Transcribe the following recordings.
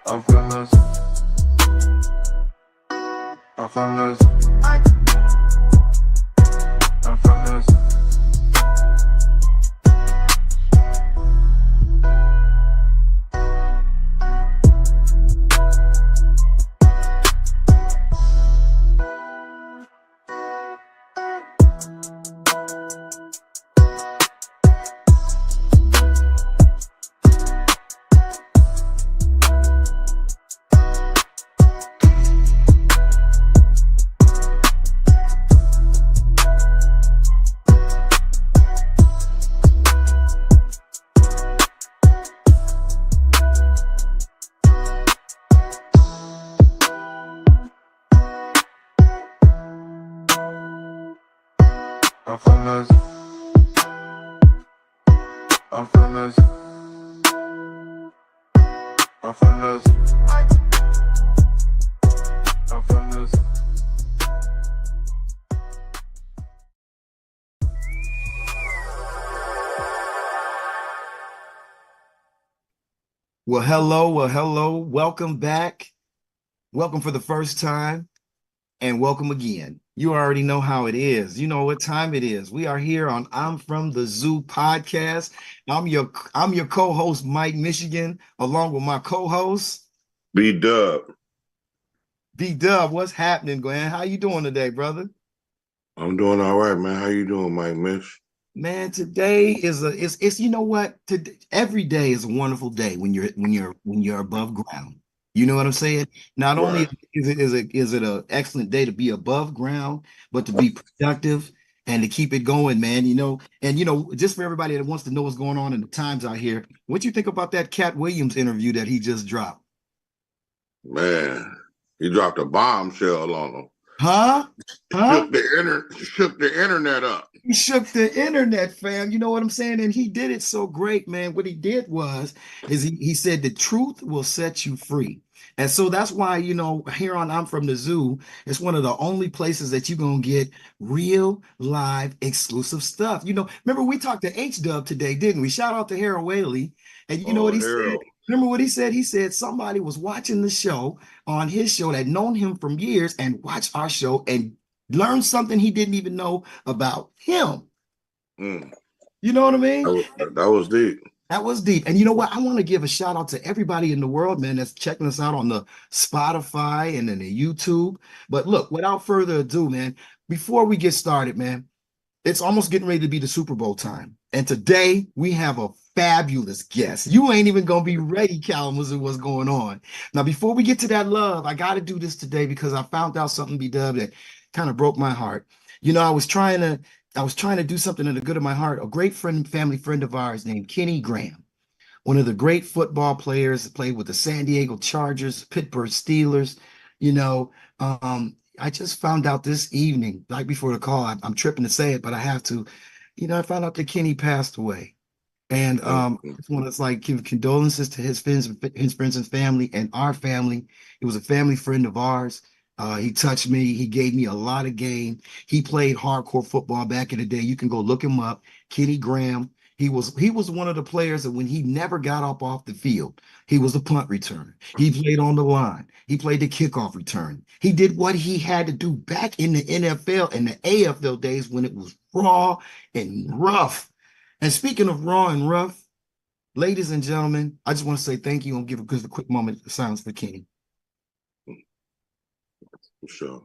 I'm from the zoo. I'm from the zoo. I'm from the zoo. I'm from the zoo. I'm from the zoo. I'm from the zoo. I'm from the zoo. Well, hello. Welcome back. Welcome for the first time and welcome again. You already know how it is. You know what time it is. We are here on I'm from the Zoo podcast. I'm your co-host, Mike Michigan, along with my co-host, B-Dub. B-Dub. What's happening, Glenn? How you doing today, brother? I'm doing all right, man. How you doing, Mike Mish? Man, today is it's you know what? Today, every day is a wonderful day when you're above ground. You know what I'm saying? Not only Right. is it an excellent day to be above ground, but to be productive and to keep it going, man. Just for everybody that wants to know what's going on in the times out here, what you think about that Cat Williams interview that he just dropped? Man, he dropped a bombshell on him. Huh? Huh? Shook the internet up. He shook the internet, fam. You know what I'm saying? And he did it so great, man. What he did is he said the truth will set you free. And so that's why, here on I'm from the Zoo, it's one of the only places that you're gonna get real live exclusive stuff. Remember we talked to H-Dub today, didn't we? Shout out to Harold Whaley. And you know what Oh, he said? Harold. Remember what he said? He said somebody was watching the show on his show that known him from years and watched our show and learned something he didn't even know about him. Mm, You know what I mean? that was deep. That was deep. And you know what? I want to give a shout out to everybody in the world, man, that's checking us out on the Spotify and then the YouTube. But look, without further ado, man, before we get started, man, it's almost getting ready to be the Super Bowl time. And today we have a fabulous guest. You ain't even going to be ready, Kalamazoo, what's going on. Now, before we get to that love, I got to do this today because I found out something, B-Dub, that kind of broke my heart. I was trying to do something in the good of my heart. A great family friend of ours named Kenny Graham, one of the great football players, played with the San Diego Chargers, Pittsburgh Steelers. I just found out this evening, like before the call, I'm tripping to say it, but I have to. I found out that Kenny passed away. And I just want to give condolences to his friends and family and our family. It was a family friend of ours. He touched me. He gave me a lot of game. He played hardcore football back in the day. You can go look him up. Kenny Graham. He was one of the players that when he never got up off the field, he was a punt returner. He played on the line. He played the kickoff return. He did what he had to do back in the NFL and the AFL days when it was raw and rough. And speaking of raw and rough, ladies and gentlemen, I just want to say thank you and give a quick moment of silence for Kenny. For sure.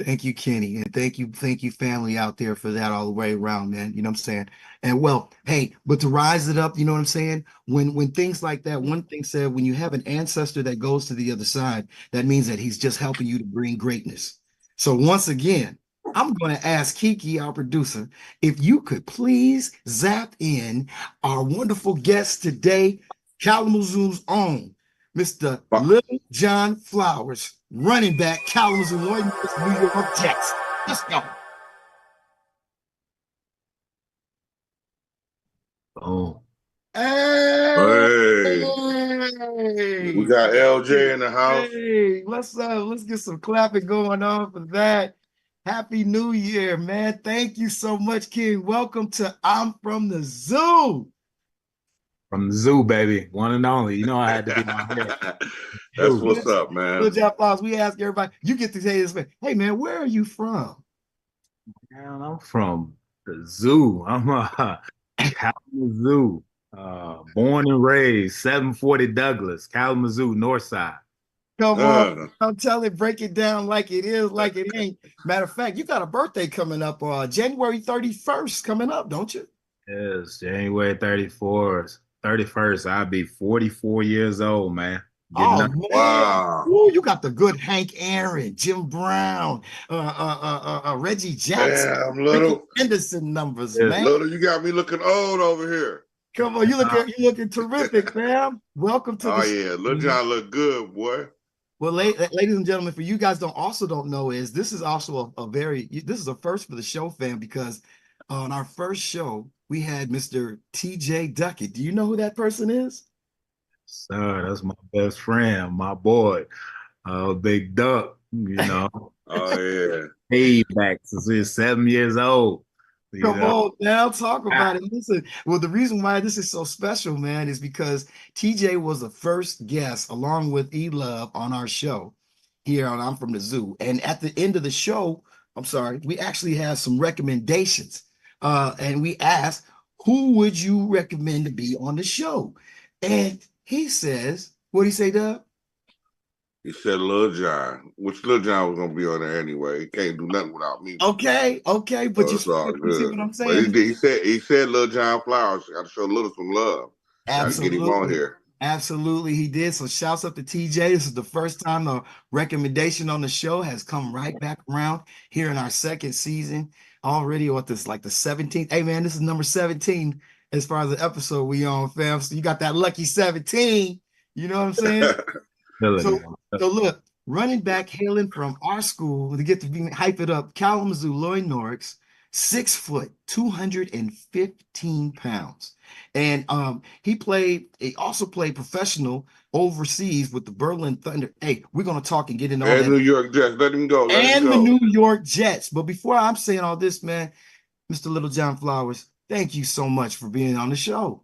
Thank you, Kenny. And thank you, family out there for that all the way around, man. You know what I'm saying? And well, hey, but to rise it up, you know what I'm saying? When things like that, one thing said, when you have an ancestor that goes to the other side, that means that he's just helping you to bring greatness. So once again, I'm going to ask Kiki, our producer, if you could please zap in our wonderful guest today, Kalamazoo's own, Mr. Little John Flowers, running back, Kalamazoo Warriors, New York Jets. Let's go. Oh, Hey, We got LJ in the house. hey, what's up? Let's get some clapping going on for that. Happy New Year, man. Thank you so much, King. Welcome to I'm from the Zoo. From the zoo, baby, one and only. You know I had to get my hair. That's Zoo. what's up, man. Little John Flowers, we ask everybody, you get to say this, man. Hey, man, where are you from? Man, I'm from the zoo. I'm Kalamazoo. Born and raised, 740 Douglas, Kalamazoo, North Side. Come on. Uh, I'm telling, break it down like it is, like it ain't. Matter of fact, you got a birthday coming up, January 31st coming up, don't you? Yes, January 31st, I'll be 44 years old, man. Getting Oh up. man, wow. ooh, you got the good Hank Aaron, Jim Brown, Reggie Jackson, Damn, Ricky little, Henderson numbers, Yes. man. little, you got me looking old over here. Come on, you looking terrific, fam. Welcome to the Oh show, yeah, Little man. John look good, boy. Well, ladies and gentlemen, for you guys don't know is this is also this is a first for the show, fam, because on our first show we had Mr. TJ Duckett. Do you know who that person is? Sir, that's my best friend, my boy, Big Duck, Oh yeah. hey, back since he's 7 years old, you Come know. on now, talk about it. Listen, well, the reason why this is so special, man, is because TJ was the first guest along with E Love on our show here on I'm from the Zoo. And at the end of the show, I'm sorry, we actually have some recommendations. And we asked, who would you recommend to be on the show? And he says, what do you say, Doug? He said Lil John, which Lil John was gonna be on there anyway. He can't do nothing without me. Okay, but So it's all you see good. what I'm But he, saying? did- he said Lil John Flowers got to show Little some love. Got to get him on Absolutely. here. Absolutely, he did. So shouts up to TJ. This is the first time the recommendation on the show has come right back around here in our second season. Already what this like the 17th. Hey man, this is number 17 as far as the episode we on, fam. So you got that lucky 17. You know what I'm saying? Ability. So so look, running back hailing from our school to get to be hype it up, Kalamazoo Lloyd Norris, 6 foot, 215 pounds. And he also played professional overseas with the Berlin Thunder. Hey, we're gonna talk and get into all And that. New York Jets, let him go. Let him And the go. New York Jets. But before I'm saying all this, man, Mr. Little John Flowers, thank you so much for being on the show.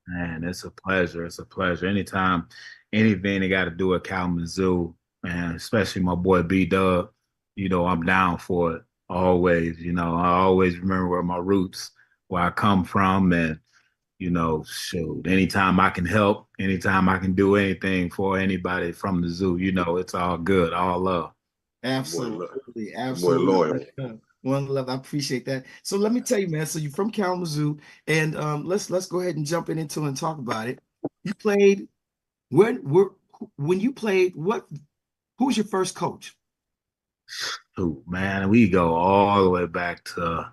Man, it's a pleasure. It's a pleasure. Anytime, anything they got to do at Kalamazoo, man, especially my boy B Dub, I'm down for it always. I always remember where my roots, where I come from, and shoot, anytime I can help, anytime I can do anything for anybody from the zoo, it's all good, all love. Absolutely, Boy loyal. absolutely. One love. I appreciate that. So let me tell you, man. So you're from Kalamazoo, and let's go ahead and jump into it and talk about it. You played when you played, who was your first coach? Shoot, man, we go all the way back to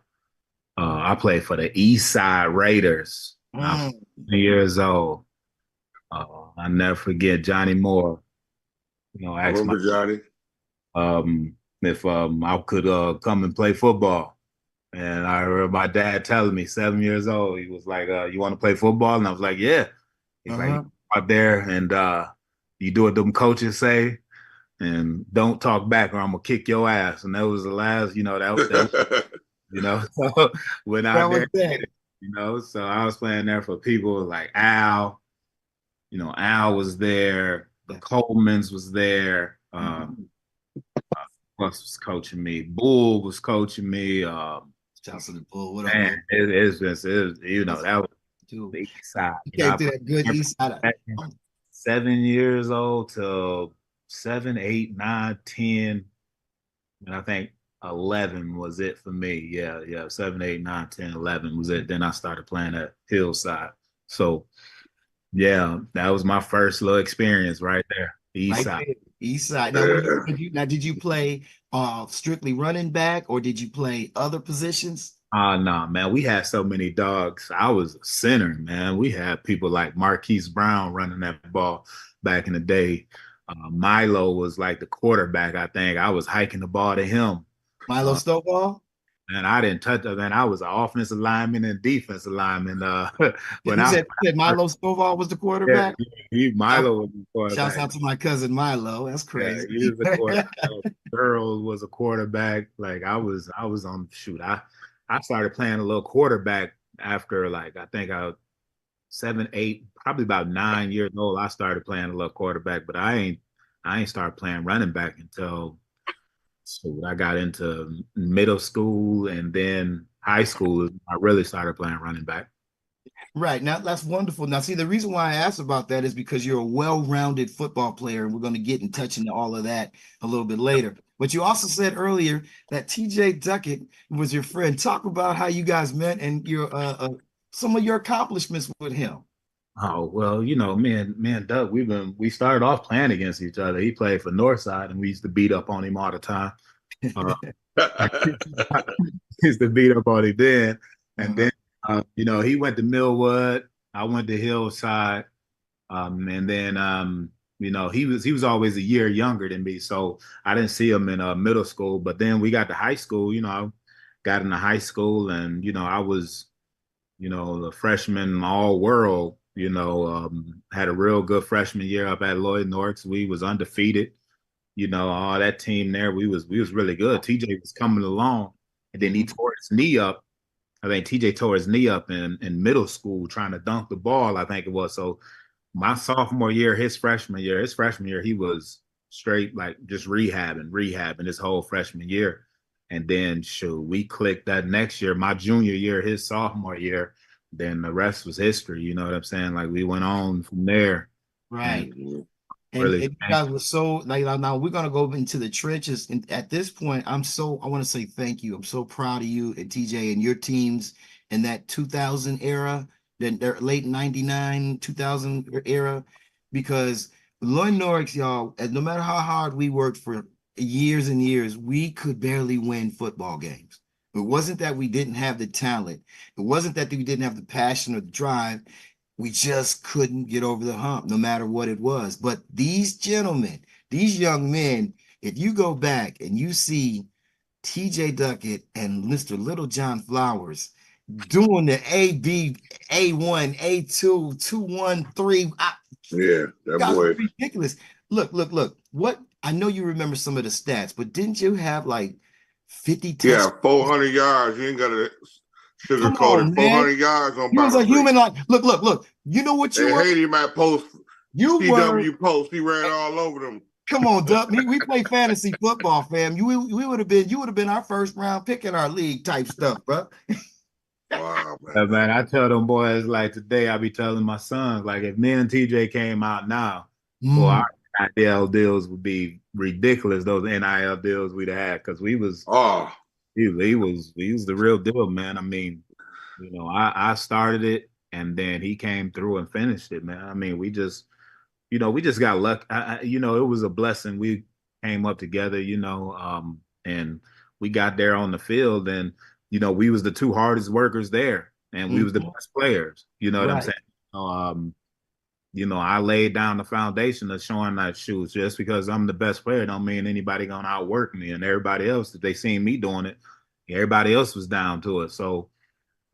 I played for the East Side Raiders. I'm Mm, years old. I never forget Johnny Moore. I Asked remember Johnny. if I could come and play football. And I remember my dad telling me, 7 years old, he was like, "You want to play football?" And I was like, "Yeah." He's like, uh-huh. "You go out there and you do what them coaches say, and don't talk back, or I'm gonna kick your ass." And that was the last, so went That out was there, that. So I was playing there for people like Al. Al was there. The Colemans was there. Mhm. Plus was coaching me. Bull was coaching me. Shouts to the Bull. What up, Man, Bull? it's just that was Dude, the east side. you came through that good I East Side. back in 7 years old to 7, 8, 9, 10, and I think 11 was it for me. Yeah, 7, 8, 9, 10, 11 was it. Then I started playing at Hillside. So yeah, that was my first little experience right there. The east Right side. there, East Side. Now, Yeah. did you play strictly running back or did you play other positions? Nah, man, we had so many dogs. I was a center, man. We had people like Marquise Brown running that ball back in the day. Milo was like the quarterback, I think. I was hiking the ball to him. Milo Uh, Stovall? and I didn't touch it. Man, I was an offensive lineman and defensive lineman. When You I said Milo Stovall was the yeah, quarterback? Shout- Milo was the Shouts quarterback. out to my cousin Milo. That's Yeah, crazy. he was a quarterback. Earl was a quarterback. Like I was on shoot. I started playing a little quarterback after like I think I 7, 8, probably about 9 years old, I started playing a little quarterback, but I ain't started playing running back until I got into middle school and then high school. I really started playing running back. Right. Now that's wonderful. Now, see, the reason why I asked about that is because you're a well-rounded football player, and we're going to get in touch into all of that a little bit later. But you also said earlier that TJ Duckett was your friend. Talk about how you guys met and your some of your accomplishments with him. Oh well, me and Doug, we started off playing against each other. He played for Northside, and we used to beat up on him all the time. Uh, used to beat up on him then, and then he went to Millwood. I went to Hillside, and then he was always a year younger than me, so I didn't see him in middle school. But then we got to high school. I got into high school, and I was the freshman all world. Had a real good freshman year up at Lloyd North. We was undefeated. All that team there, we was really good. TJ was coming along, and then he tore his knee up. I think TJ tore his knee up in middle school trying to dunk the ball, I think it was. So my sophomore year, his freshman year, he was straight like just rehabbing his whole freshman year. And then we clicked that next year, my junior year, his sophomore year. Then the rest was history. You know what I'm saying? Like we went on from there. Right. And And really, you guys were so like now we're gonna go into the trenches. And at this point, I want to say thank you. I'm so proud of you and TJ and your teams in that 2000 era, then their late 99, 2000 era, because Lloyd Norris, y'all, and no matter how hard we worked for years and years, we could barely win football games. It wasn't that we didn't have the talent. It wasn't that we didn't have the passion or the drive. We just couldn't get over the hump, no matter what it was. But these gentlemen, these young men, if you go back and you see TJ Duckett and Mr. Little John Flowers doing the AB, A1, A2, 213, yeah, that guys boy. are ridiculous. Look. What I know you remember some of the stats, but didn't you have like 50 Yeah, touchdowns? 400 yards. You ain't got to Come sugarcoat on, it. 400 man. yards on You was a Battle Creek. human like look. You know what you They were? hated him at post. You were. CW post. He ran all over them. Come on, Duck. We play fantasy football, fam. You would have been our first round pick in our league type stuff, bro. Wow, yeah, man. man, I tell them boys like today, I be telling my sons like if me and TJ came out now, boy, our NIL deals would be ridiculous. Those NIL deals we'd have had because Oh, he was the real deal, man. I mean, I started it and then he came through and finished it, man. I mean, we just got luck. It was a blessing. We came up together, and we got there on the field, and we was the two hardest workers there, and we was the best players. You know what I'm Right. saying? I laid down the foundation of showing that shoes. Just because I'm the best player don't mean anybody gonna outwork me. And everybody else, if they seen me doing it, everybody else was down to it. So,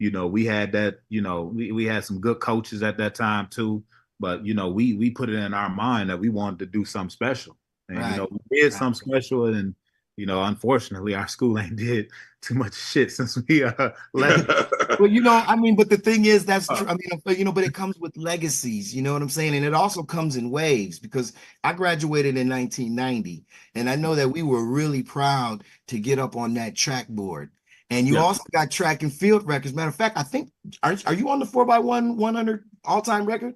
we had that, we had some good coaches at that time too. But we put it in our mind that we wanted to do something special. And Right. we did something special. And unfortunately our school ain't did too much shit since we left. Well, I mean, but the thing is, that's true. I mean, but it comes with legacies, you know what I'm saying? And it also comes in waves because I graduated in 1990, and I know that we were really proud to get up on that track board. And you Yeah. also got track and field records. Matter of fact, I think, are you on the 4x1 100 all-time record?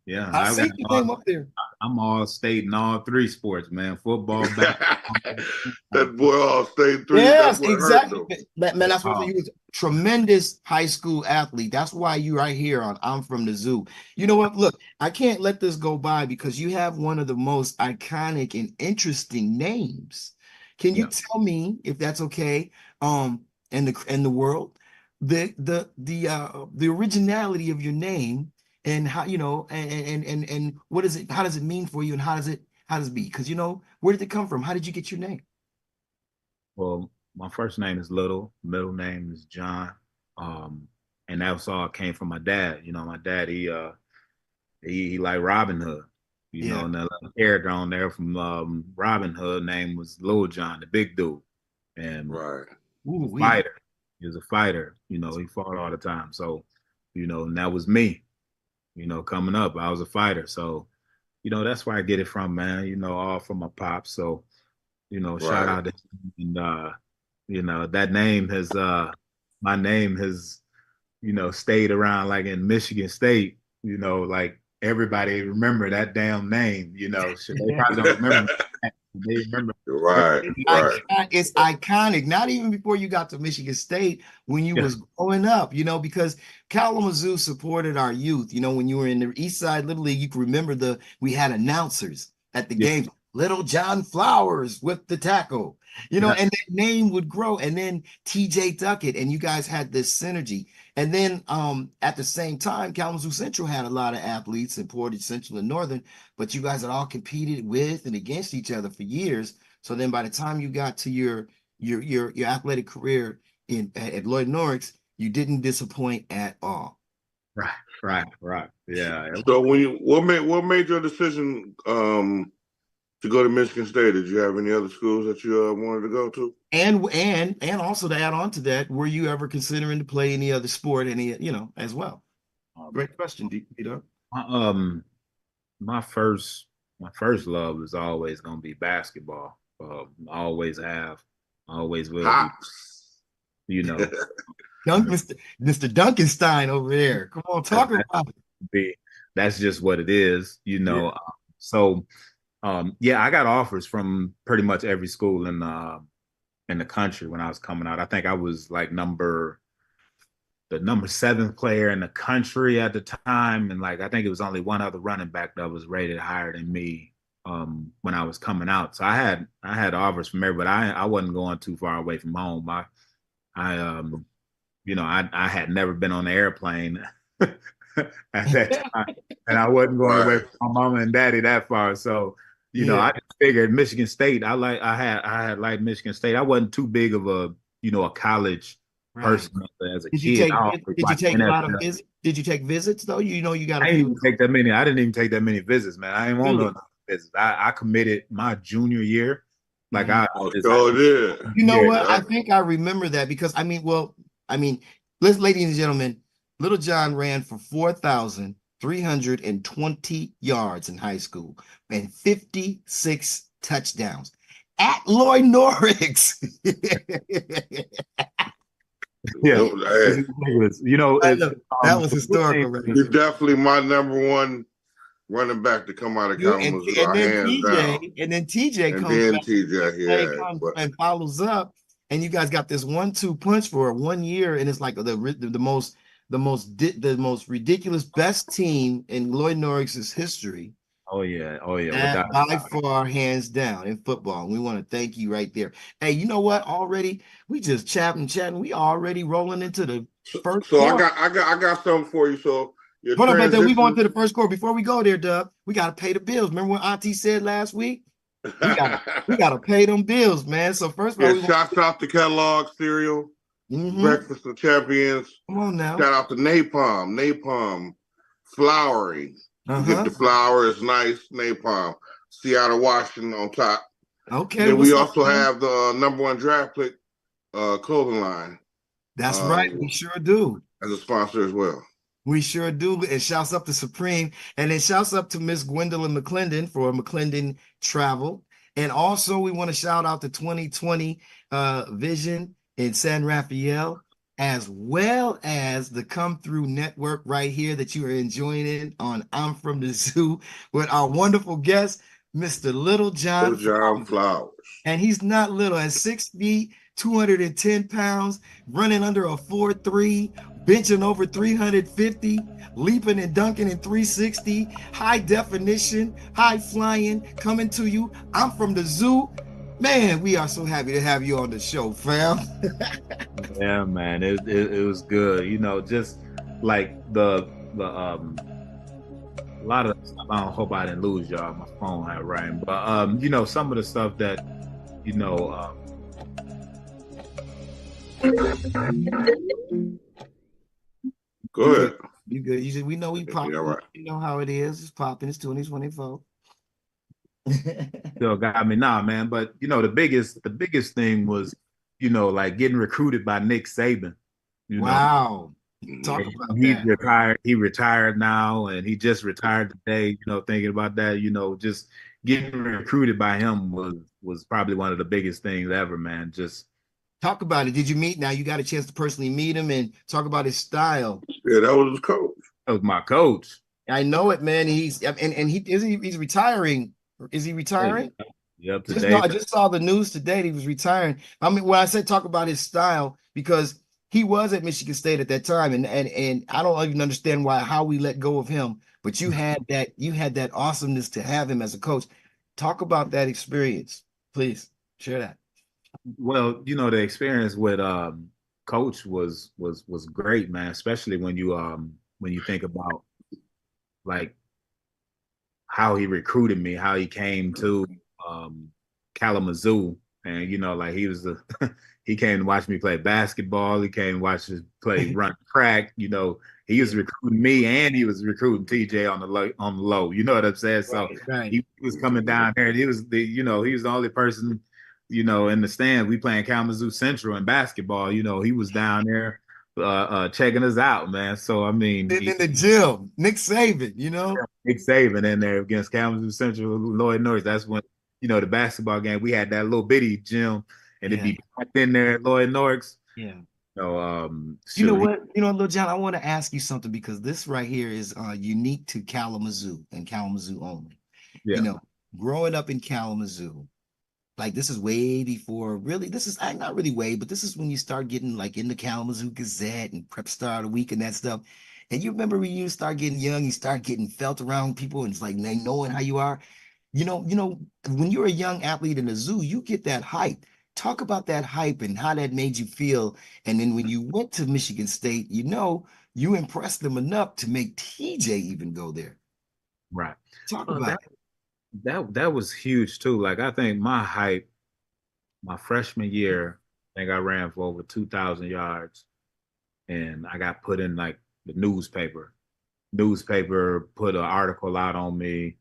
Yeah. I see your name up there. I'm all state in all three sports, man. Football, basketball. that boy all stayed three. Yes, That's what exactly. hurt them. Man, that's what you was a tremendous high school athlete. That's why you right here on I'm from the Zoo. You know what? Look, I can't let this go by because you have one of the most iconic and interesting names. Can you tell me if that's okay? And the world, the originality of your name and how and what is it? How does it mean for you? And how does it be? Because where did it come from? How did you get your name? Well, my first name is Little, middle name is John. And that was all came from my dad. My dad, he liked Robin Hood, Yeah. and the character on there from Robin Hood name was Lil John, the big dude. And Right. Ooh, fighter. He was a fighter, he fought all the time. So, and that was me. coming up, I was a fighter. So, that's where I get it from, man. All from my pops. So, shout Right. out to him. And that name has my name has, stayed around like in Michigan State, like everybody remember that damn name, Shit, they probably don't remember that. They remember Right. Right. It's iconic. Not even before you got to Michigan State, when you Yeah. was growing up, because Kalamazoo supported our youth. When you were in the East Side Little League, you can remember we had announcers at the Yeah. games. Little John Flowers with the tackle, and that name would grow. And then TJ Duckett, and you guys had this synergy. And then at the same time, Kalamazoo Central had a lot of athletes in Portage Central and Northern, but you guys had all competed with and against each other for years. So then by the time you got to your athletic career at Lloyd Norris, you didn't disappoint at all. Right. Yeah. So what made your decision to go to Michigan State? Did you have any other schools that you wanted to go to? And also to add on to that, were you ever considering to play any other sport, as well? Great question, Peter. My first love is always gonna be basketball. Always have, always will Hops. be. Mr. Duncanstein over there. Come on, talk about it. That's just what it is, Yeah. So, I got offers from pretty much every school in the country when I was coming out. I think I was like the number 7th player in the country at the time, and like I think it was only one other running back that was rated higher than me when I was coming out. So I had offers from everybody. I wasn't going too far away from home. I had never been on an airplane at that time, and I wasn't going away from my mama and daddy that far. So, I just figured Michigan State. I had liked Michigan State. I wasn't too big of a college person as a kid. Did you take a lot of visits? Did you take visits though? You got. I didn't take that many. I didn't even take that many visits, man. I didn't want no visits. I committed my junior year. Like did. You know what? I think I remember that because ladies and gentlemen, Little John ran for 4,320 yards in high school and 56 touchdowns at Lloyd Norris. Yeah, that was historical. You're definitely my number one running back to come out of Kalamazoo. And then TJ comes and follows up, and you guys got this 1-2 punch for 1 year, and it's like the most ridiculous best team in Lloyd Norris's history. Oh yeah. By far, hands down in football. We want to thank you right there. Hey, you know what? Already we just chatting. We already rolling into the first. So I got something for you. So hold on, but then we going to the first quarter. Before we go there, Dub, we got to pay the bills. Remember what Auntie said last week? We got to pay them bills, man. So first of all, shouts out to Kellogg cereal, Breakfast of Champions. Come on now. Shout out to Napalm, Flowery. You get the flour, it's nice. Napalm, Seattle, Washington on top. Okay. Then we also have the number 1 draft pick clothing line. That's right. We sure do. As a sponsor as well. We sure do. And shouts up to Supreme. And then shouts up to Miss Gwendolyn McClendon for McClendon Travel. And also we want to shout out to 2020 Vision in San Rafael, as well as the Come Through Network right here that you are enjoying on I'm From the Zoo with our wonderful guest, Mr. Little John Flowers. And he's not little, at 6 feet, 210 pounds, running under a 4.3, benching over 350, leaping and dunking in 360, high definition, high flying, coming to you. I'm From the Zoo. Man, we are so happy to have you on the show, fam. Yeah, man, it was good. Just like the a lot of stuff. I don't hope I didn't lose y'all. My phone had rang, but some of the stuff that Go ahead. You good? We know we popping. Right. You know how it is. It's popping. It's 2024. Still got me now, man. But the biggest thing was, like getting recruited by Nick Saban. Wow. Talk Mhm. about He that. retired. He retired now, and he just retired today. You know, thinking about that, you know, just getting recruited by him was probably one of the biggest things ever, man. Just Talk about it. Did you meet? Now you got a chance to personally meet him and talk about his style. Yeah, that was his coach. that was my coach. I know it, man. He's retiring. Is he retiring? Yep, Just no, today. I just saw the news today that he was retiring. I mean, when I said talk about his style, because he was at Michigan State at that time, and I don't even understand how we let go of him. But you had that awesomeness to have him as a coach. Talk about that experience, please. Share that. Well, you know, the experience with coach was great, man, especially when you think about like how he recruited me, how he came to Kalamazoo, and you know, like he was the he came to watch me play basketball. He came to watch us play run track. You know, he was recruiting me, and he was recruiting TJ on the low. You know what I'm saying? So Right. he was coming down there, and he was he was the only person in the stand. We playing Kalamazoo Central in basketball. You know, he was down there checking us out, man. So I mean, In the gym, Nick Saban, you know? Nick Saban in there against Kalamazoo Central, Lloyd Norris. That's when, the basketball game, we had that little bitty gym and it'd Yeah. be packed in there at Lloyd Norris. Yeah. So, You know shoot, what? You know, Lil John, I want to ask you something because this right here is unique to Kalamazoo and Kalamazoo only. You yeah, know, growing up in Kalamazoo, like this is way before really, this is not really way, but this is when you start getting like in the Kalamazoo Gazette and Prep Star of the Week and that stuff. And you remember when you start getting young, you start getting felt around people and it's like they knowing how you are. When you're a young athlete in a zoo, you get that hype. Talk about that hype and how that made you feel. And then when you went to Michigan State, you impressed them enough to make TJ even go there. right. Talk Well, about it. that was huge too. Like I think my hype, my freshman year, I think I ran for over 2,000 yards, and I got put in like the newspaper. Newspaper put an article out on me.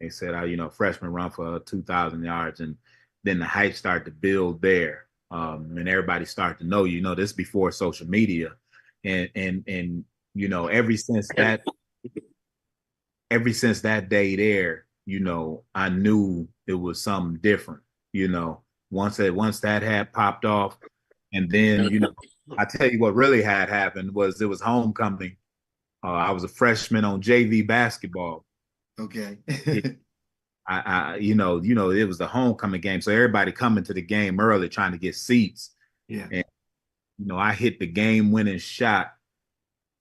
They said, freshman run for 2,000 yards. And then the hype started to build there. And everybody started to know, this before social media. And ever since that day there, I knew it was something different, once that had popped off. And then, I tell you what really had happened was it was homecoming. I was a freshman on JV basketball. Okay. It was the homecoming game, so everybody coming to the game early trying to get seats. Yeah. And I hit the game-winning shot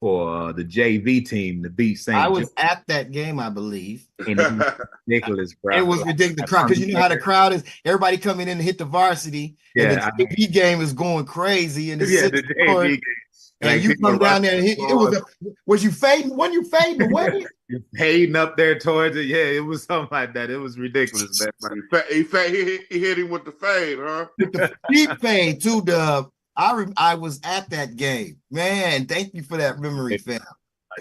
for the JV team to beat St. I was at that game, I believe. And it was ridiculous, bro. It was ridiculous. The crowd, because you know how the crowd is. Everybody coming in to hit the varsity, and Yeah, the JV game is going crazy, and the JV game. And you come down there and hit. Was you fading? When you fading away? Fading up there towards it. Yeah, it was something like that. It was ridiculous, man. He hit him with the fade, huh? With the deep fade too, Dub. I was at that game, man. Thank you for that memory, fam.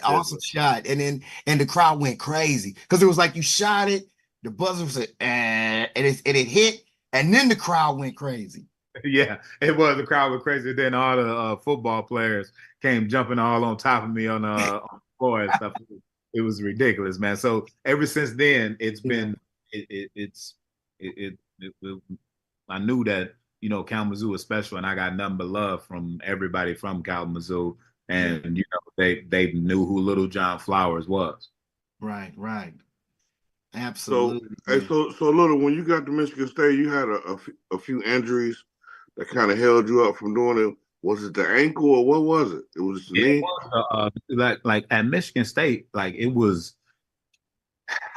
Awesome shot, and the crowd went crazy because it was like you shot it, the buzzer said, and it hit, and then the crowd went crazy. Yeah, it was. The crowd went crazy. Then all the football players came jumping all on top of me on the floor and stuff. It was ridiculous, man. So ever since then, it's been I knew that Kalamazoo was special, and I got nothing but love from everybody from Kalamazoo, and they knew who Little John Flowers was. Right. Absolutely. So Little, when you got to Michigan State, you had a few injuries that kind of held you up from doing it. Was it the ankle or what was it? It was the knee. Like at Michigan State, like it was.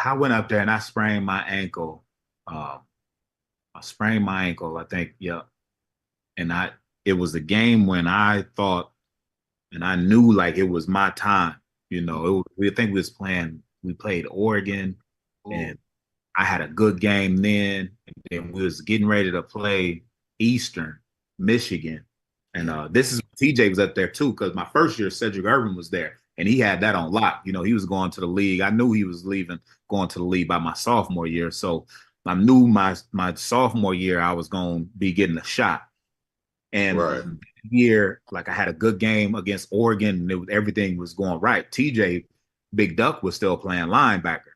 I went up there and I sprained my ankle. I think, yeah. And it was a game when I thought, and I knew like it was my time. We played Oregon, and I had a good game then. And then we was getting ready to play Eastern Michigan. And this is TJ was up there too, because my first year, Cedric Irvin was there, and he had that on lock. He was going to the league. I knew he was going to the league by my sophomore year. So I knew my sophomore year I was going to be getting a shot. And year, like I had a good game against Oregon, and everything was going right. TJ Big Duck was still playing linebacker,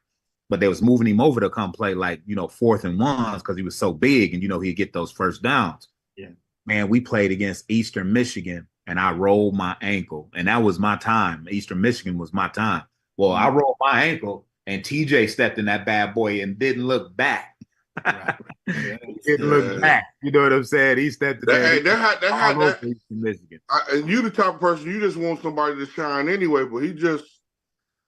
but they was moving him over to come play like, you know, 4th and 1s because he was so big, and you know he'd get those first downs. Yeah. Man, we played against Eastern Michigan, and I rolled my ankle, and that was my time. Eastern Michigan was my time. Well, I rolled my ankle, and TJ stepped in that bad boy and didn't look back. Right. He didn't look back. You know what I'm saying? He stepped in there. Hey, they had that. Eastern Michigan. And you the type of person, you just want somebody to shine anyway, but he just,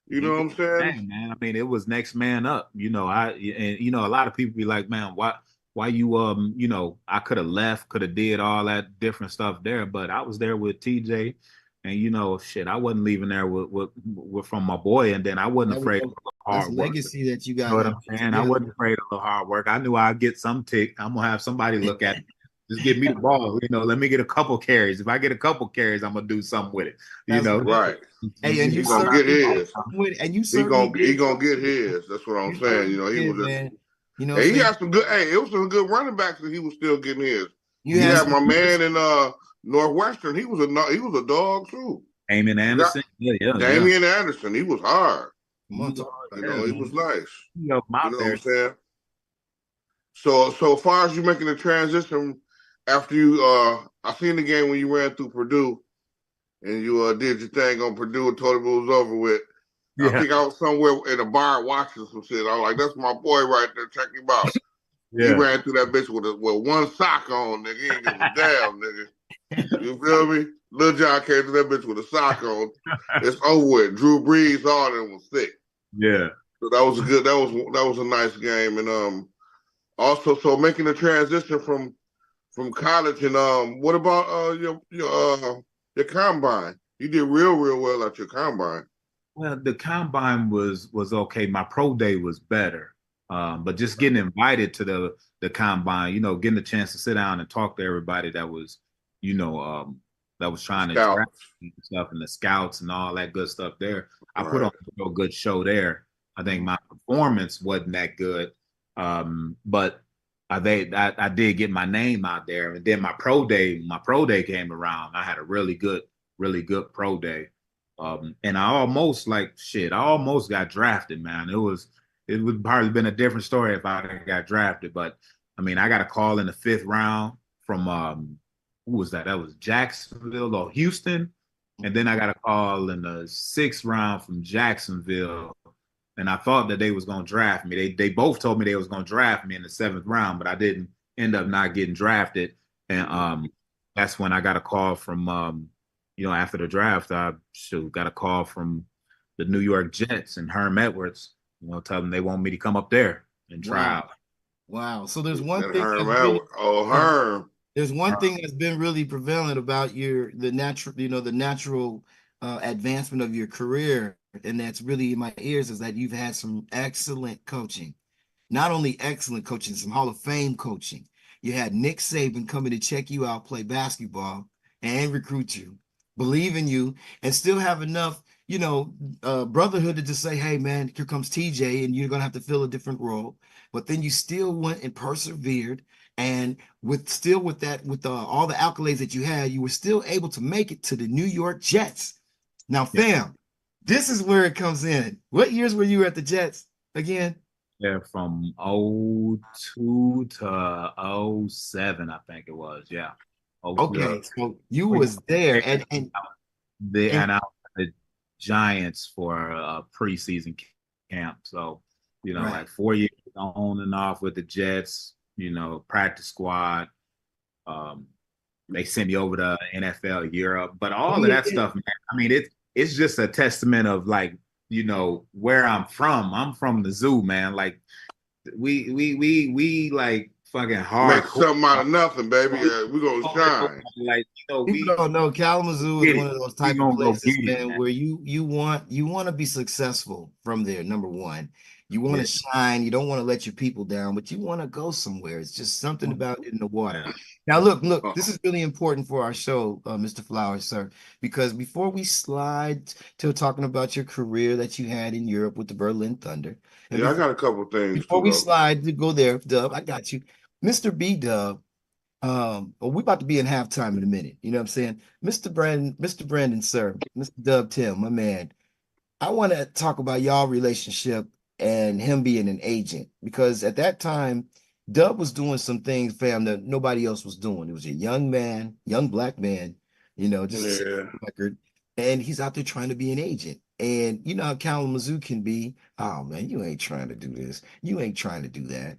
you know what I'm saying? Man, I mean, it was next man up. You know, you know, a lot of people be like, man, why you you know, I could have left, could have did all that different stuff there, but I was there with TJ, and you know, shit, I wasn't leaving there with from my boy, and then I wasn't afraid of hard That's work. legacy that you got. You know what I'm saying? I wasn't afraid of the hard work. I knew I'd get some tick. I'm gonna have somebody look at it. Just give me the ball. You know, let me get a couple carries. If I get a couple carries, I'm gonna do something with it. You know, right? Hey, and He gonna get his. And you He gonna get his. That's what I'm saying. You know, he was. Man. You know, he had some good. Hey, it was some good running backs that he was still getting his. You had my man in Northwestern. He was a dog too. Damian Anderson. Damian Anderson. He was hard. You know, he was nice. You know what I'm saying? So as far as you making the transition after you I seen the game when you ran through Purdue and you did your thing on Purdue and told him it was over with. Yeah. I think I was somewhere in a bar watching some shit. I was like, that's my boy right there. Check him out. Yeah. He ran through that bitch with one sock on, nigga. He ain't give a damn, nigga. You feel me? Lil John came to that bitch with a sock on. It's over with. Drew Brees, all of them was sick. Yeah. So that was a nice game. And also so making the transition from college and what about your combine? You did real well at your combine. Well, the combine was okay. My pro day was better. But just getting invited to the combine, you know, getting a chance to sit down and talk to everybody that was, you know, that was trying to draft and stuff, and the scouts and all that good stuff there. I put on a real good show there. I think my performance wasn't that good, but I did get my name out there. And then my pro day came around. I had a really good pro day. And I almost got drafted, man. It would probably been a different story if I got drafted, but I mean, I got a call in the 5th round from who was that? That was Jacksonville or Houston, and then I got a call in the 6th round from Jacksonville, and I thought that they was gonna draft me. They both told me they was gonna draft me in the 7th round, but I didn't end up not getting drafted, and that's when I got a call from you know, after the draft, I got a call from the New York Jets and Herm Edwards. You know, tell them they want me to come up there and try out. Wow. So there's one thing. Herm. There's one thing that's been really prevalent about the natural advancement of your career, and that's really in my ears, is that you've had some excellent coaching. Not only excellent coaching, some Hall of Fame coaching. You had Nick Saban coming to check you out, play basketball, and recruit you, believe in you, and still have enough, you know, brotherhood to just say, hey, man, here comes TJ, and you're going to have to fill a different role. But then you still went and persevered. And with all the accolades that you had, you were still able to make it to the New York Jets. Now, fam, this is where it comes in. What years were you at the Jets again? Yeah, from 02 to 07, I think it was. Yeah. Okay, so you was there, and I was the Giants for a preseason camp. So, you know, like 4 years on and off with the Jets. You know, practice squad. They sent me over to NFL Europe, but all of that stuff, man. I mean, it's just a testament of, like, you know, where I'm from. I'm from the zoo, man. Like, we like fucking hard. Make something out of nothing, baby. We're gonna shine. Like, you know, people don't know Kalamazoo is one of those type of places, man, where you want to be successful from there. Number one. You want to shine. You don't want to let your people down, but you want to go somewhere. It's just something about it in the water. Now, look, this is really important for our show, Mr. Flowers, sir, because before we slide to talking about your career that you had in Europe with the Berlin Thunder. I got a couple things. Before we slide to go there, Dub, I got you. Mr. B-Dub, Well, we about to be in halftime in a minute. You know what I'm saying? Mr. Brandon, sir, Mr. Dub Tim, my man. I want to talk about y'all relationship and him being an agent because at that time, Dub was doing some things, fam, that nobody else was doing. It was a young man, young black man, just a Yeah. record, and he's out there trying to be an agent. And you know how Kalamazoo can be. Oh man, you ain't trying to do this. You ain't trying to do that.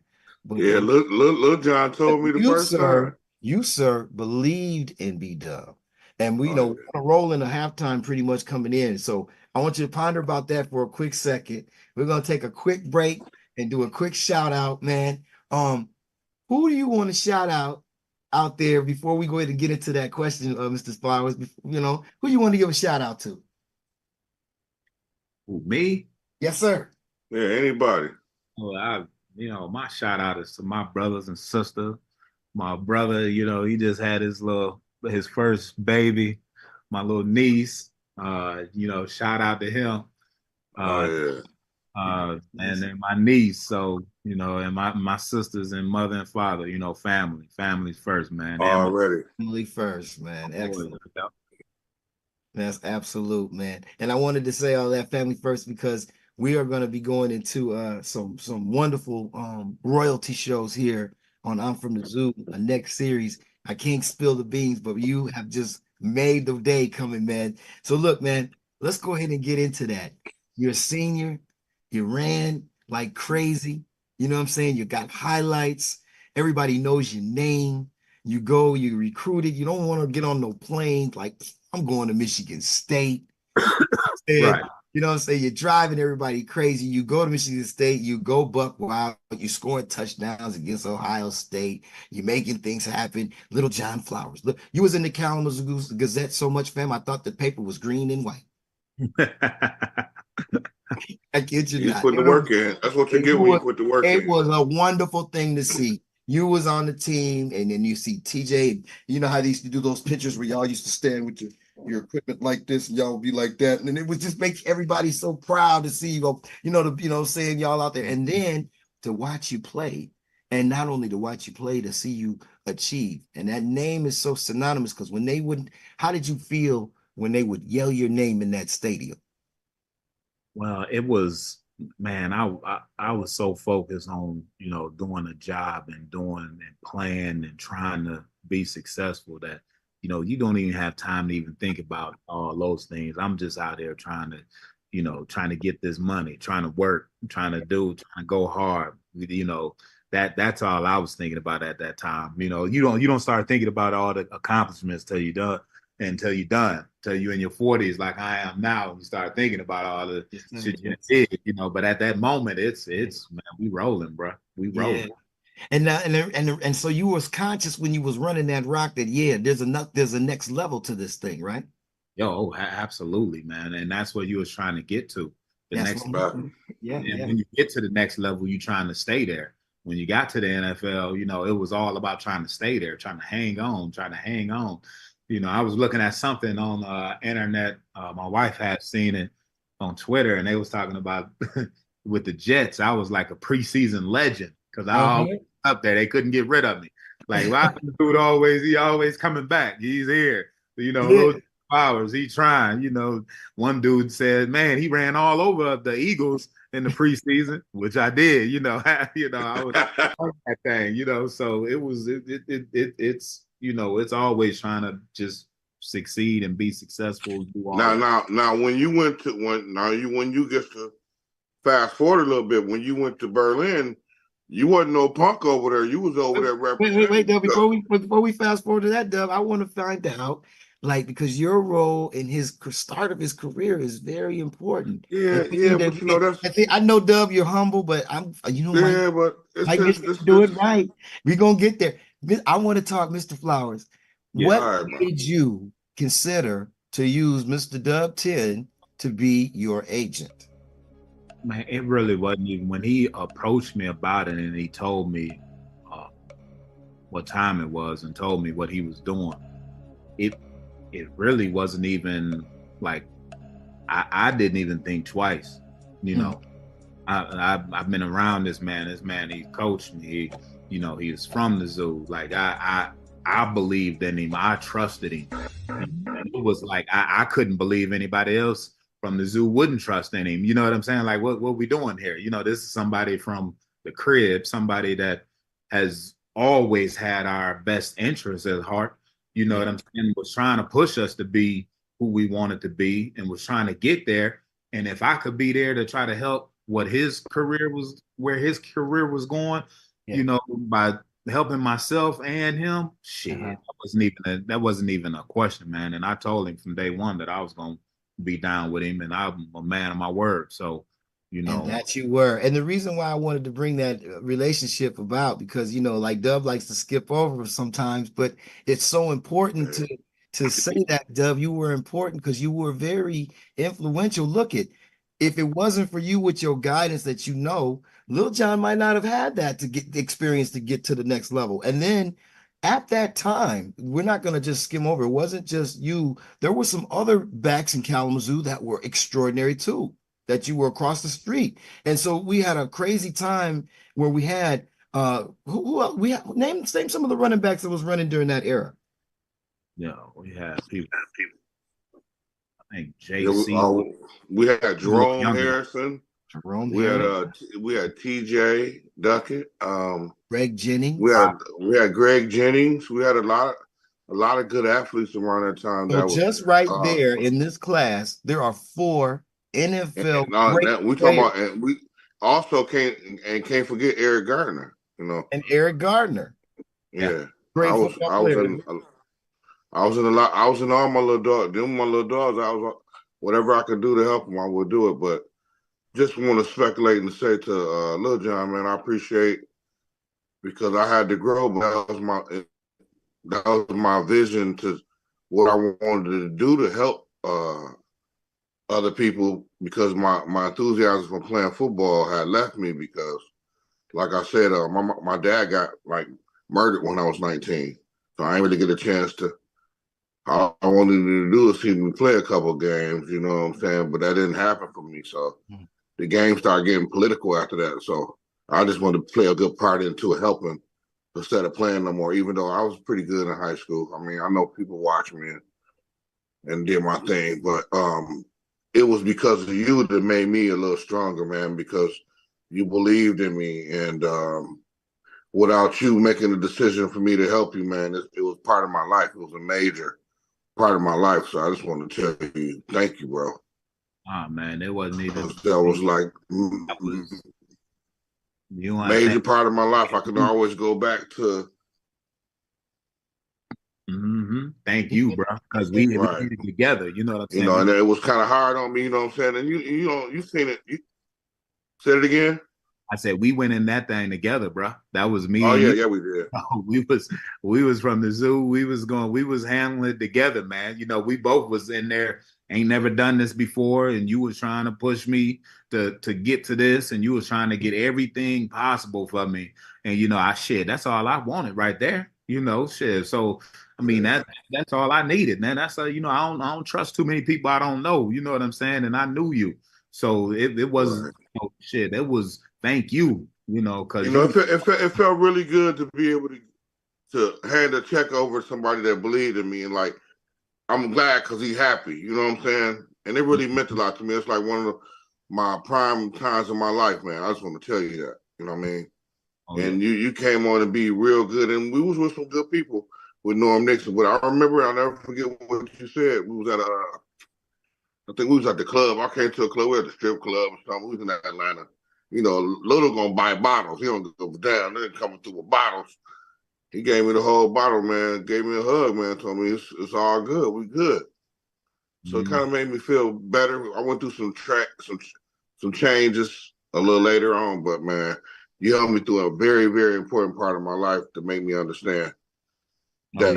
Yeah, But Lil John told me the you, first time. sir, believed in B Dub. And we Oh know yeah. we're on a roll in the halftime pretty much coming in. So I want you to ponder about that for a quick second. We're gonna take a quick break and do a quick shout out, man. Who do you want to shout out there before we go ahead and get into that question, Mr. Flowers? Who you want to give a shout out to? Who, me? Yes, sir. Yeah, anybody. Well, my shout out is to my brothers and sisters. My brother, he just had his first baby. My little niece, shout out to him. Oh Uh, yeah. and then my niece. So, and my sisters and mother and father, family's first, man. And my Already. Family first, man. Excellent. boys. Yep. That's absolute, man. And I wanted to say all that family first because we are going to be going into some wonderful royalty shows here on I'm from the Zoo, a next series. I can't spill the beans, but you have just made the day coming, man. So look, man, let's go ahead and get into that. You're a senior, you ran like crazy. You know what I'm saying? You got highlights. Everybody knows your name. You go, you recruited. You don't want to get on no plane like I'm going to Michigan State. And, Right. you know what I'm saying? You're driving everybody crazy. You go to Michigan State, you go buck wild, you scoring touchdowns against Ohio State. You're making things happen. Little John Flowers. Look, you was in the Kalamazoo Gazette so much, fam. I thought the paper was green and white. I kid you You not. put the work in. That's what you get when you put the work It in. was a wonderful thing to see. You was on the team, and then you see TJ. You know how they used to do those pictures where y'all used to stand with your equipment like this, and y'all would be like that, and then it would just make everybody so proud to see you go. Seeing y'all out there, and then to watch you play, and not only to watch you play, to see you achieve. And that name is so synonymous because when they would, how did you feel when they would yell your name in that stadium? Well, it was, man, I was so focused on, doing a job and doing and playing and trying to be successful that, you don't even have time to even think about all those things. I'm just out there trying to get this money, trying to work, trying to go hard. That's all I was thinking about at that time. You don't start thinking about all the accomplishments till you're done, till you're in your 40s, like I am now. You start thinking about all the shit you did, But at that moment, it's man, we rolling, bro. We rolling. Yeah. And so you was conscious when you was running that rock that there's a next level to this thing, right? Yo, absolutely, man. And that's what you was trying to get to. Yes, yeah. When you get to the next level, you're trying to stay there. When you got to the NFL, it was all about trying to stay there, trying to hang on. I was looking at something on internet. My wife had seen it on Twitter, and they was talking about with the Jets. I was like a preseason legend because I always up there. They couldn't get rid of me. Like, why dude he always coming back. He's here. Those Flowers, he trying. One dude said, man, he ran all over the Eagles in the preseason, which I did. I was on that thing. So it was it's it's always trying to just succeed and be successful. Now, when you get to fast forward a little bit, when you went to Berlin, you wasn't no punk over there. You was over there representing. Wait, Dub, before we fast forward to that, Dub, I want to find out, because your role in his start of his career is very important. Yeah, but I know, Dub, you're humble, but but do it right. We're gonna get there. I want to talk, Mr. Flowers. What made you consider to use Mr. Dub 10 to be your agent? Man, it really wasn't even when he approached me about it and he told me what time it was and told me what he was doing. It really wasn't even like I didn't even think twice. I've been around this man. This man, he coached me. He was from the Zoo. Like I believed in him. I trusted him. And it was like I couldn't believe anybody else from the zoo wouldn't trust in him. You know what I'm saying? Like, what we doing here? You know, this is somebody from the crib, somebody that has always had our best interests at heart. You know what I'm saying? Was trying to push us to be who we wanted to be and was trying to get there. And if I could be there to try to help what his career was, where his career was going, you know, by helping myself and him, shit, that wasn't even a question, man. And I told him from day one that I was gonna be down with him, and I'm a man of my word. So, you know, And that you were. And the reason why I wanted to bring that relationship about, because you know, like Dub likes to skip over sometimes, but it's so important to say that, Dub, you were important because you were very influential. Look it, if it wasn't for you with your guidance that you know, Lil Jon might not have had that to get the experience to get to the next level. And then at that time, we're not going to just skim over. It wasn't just you. There were some other backs in Kalamazoo that were extraordinary too, that you were across the street. And so we had a crazy time where we had who else? We had, name some of the running backs that was running during that era. yeah, we had people. I think Yeah, JC. we had Jerome Younger. Harrison. Jerome We Harris, had TJ Duckett. Greg Jennings. We had Greg Jennings. We had a lot of good athletes around that time. So That was just right there in this class, there are 4 NFL that we talking about, and we also can't forget Eric Gardner. You know, and Eric Gardner. yeah. Great I was football player. I was in all my little dogs. Them my little dogs. I was whatever I could do to help them, I would do it. But just want to speculate and say to Lil Jon, man, I appreciate, because I had to grow, but that was my vision to what I wanted to do to help other people, because my enthusiasm for playing football had left me, because like I said, my dad got like murdered when I was 19. So I ain't really get a chance to. All I wanted to do is see me play a couple of games, you know what I'm saying? But that didn't happen for me. So the game started getting political after that. So I just wanted to play a good part into helping instead of playing no more, even though I was pretty good in high school. I mean, I know people watched me and did my thing, but it was because of you that made me a little stronger, man, because you believed in me. And without you making a decision for me to help you, man, it was part of my life. It was a major part of my life. So I just want to tell you, thank you, bro. Oh man, it wasn't even. That was like major part of my life. I can always go back to. Thank you, bro, because we did it together. You know what I'm saying? You know, and it was kind of hard on me. You know what I'm saying? And you seen it. You said it again. I said we went in that thing together, bro. That was me. Oh yeah, we did. We was from the zoo. We was handling it together, man. You know, we both was in there. Ain't never done this before, and you was trying to push me to get to this, and you was trying to get everything possible for me. And you know, that's all I wanted right there. You know, shit. So I mean, that's all I needed, man. That's you know, I don't trust too many people I don't know. You know what I'm saying? And I knew you, so it was shit. It was. Thank you, you know, because it felt really good to be able to hand a check over to somebody that believed in me, and like I'm glad because he's happy, you know what I'm saying? And it really meant a lot to me. It's like one of my prime times of my life, man. I just want to tell you that, you know what I mean? And you came on to be real good, and we was with some good people with Norm Nixon. But I remember, I'll never forget what you said. We was at I think we was at the club. I came to a club, we were at the strip club or something. We was in Atlanta. You know, Little gonna buy bottles. He don't go down. They're coming through with bottles. He gave me the whole bottle, man. Gave me a hug, man. Told me it's all good. We good. So it kind of made me feel better. I went through some changes a little later on, but man, you helped me through a very, very important part of my life to make me understand that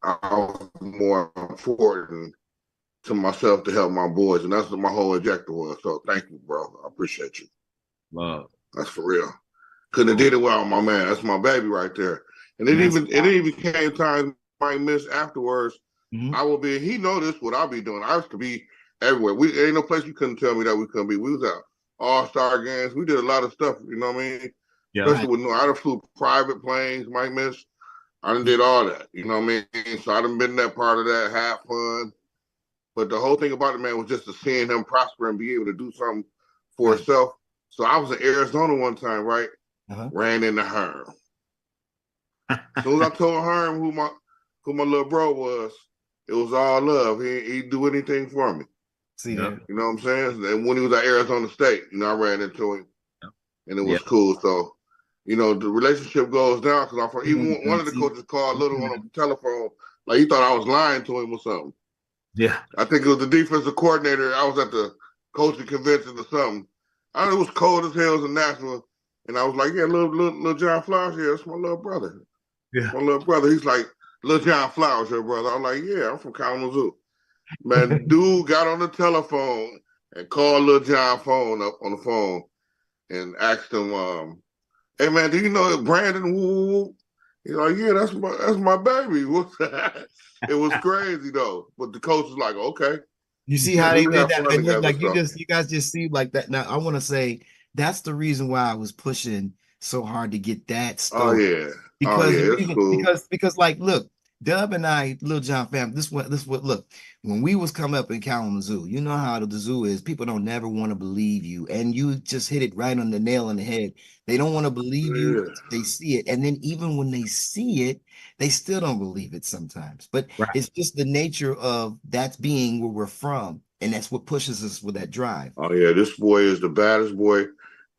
I was more important to myself to help my boys, and that's what my whole objective was. So thank you, bro. I appreciate you. Love. That's for real. Couldn't have did it without my man. That's my baby right there. And it even came times I miss afterwards. I will be. He noticed what I'll be doing. I used to be everywhere. We ain't no place you couldn't tell me that we couldn't be. We was at all-star games. We did a lot of stuff. You know what I mean? Yeah. Especially with I flew private planes. Mike Miss. I done did all that. You know what I mean? So I done been that part of that, have fun. But the whole thing about it, man, was just to seeing him prosper and be able to do something for Right. himself. So I was in Arizona one time, right? Uh-huh. Ran into Herm. As soon as I told Herm who my little bro was, it was all love. He'd do anything for me. See Yeah. there. You know what I'm saying? And when he was at Arizona State, I ran into him, and it was Yeah. cool. So, the relationship goes down because even one of the See- coaches called Little on the telephone, like he thought I was lying to him or something. Yeah. I think it was the defensive coordinator. I was at the coaching convention or something. I know it was cold as hell in Nashville, and I was like, "Yeah, little John Flowers here. That's my little brother. Yeah. My little brother." He's like, "Little John Flowers, your brother." I'm like, "Yeah, I'm from Kalamazoo." Man, dude got on the telephone and called Little John on the phone and asked him, "Hey man, do you know Brandon Woo?" He's like, "Yeah, that's my baby." What's that? It was crazy though, but the coach was like, "Okay." You see how they We did have that? fun And look, together, like so. you guys just see like that. Now I want to say that's the reason why I was pushing so hard to get that Oh story. yeah, Because the it's reason, cool. because like, look, Dub and I, Lil John fam, this what look, when we was coming up in Kalamazoo, you know how the zoo is. People don't never want to believe you, and you just hit it right on the nail on the head. They don't want to believe you Yeah. until they see it, and then even when they see it, they still don't believe it sometimes. But Right. it's just the nature of that's being where we're from, and that's what pushes us with that drive. Oh yeah, this boy is the baddest boy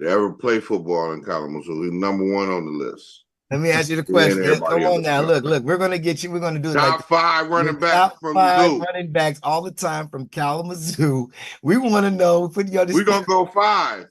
to ever play football in Kalamazoo. He's number one on the list. Let me ask you the He and question. everybody Come on else. now, look, we're gonna get you. We're gonna do it like Top 5 your running back top from the five zoo. running backs all the time from Kalamazoo. We want to know. Put you on the We're spot. gonna go 5.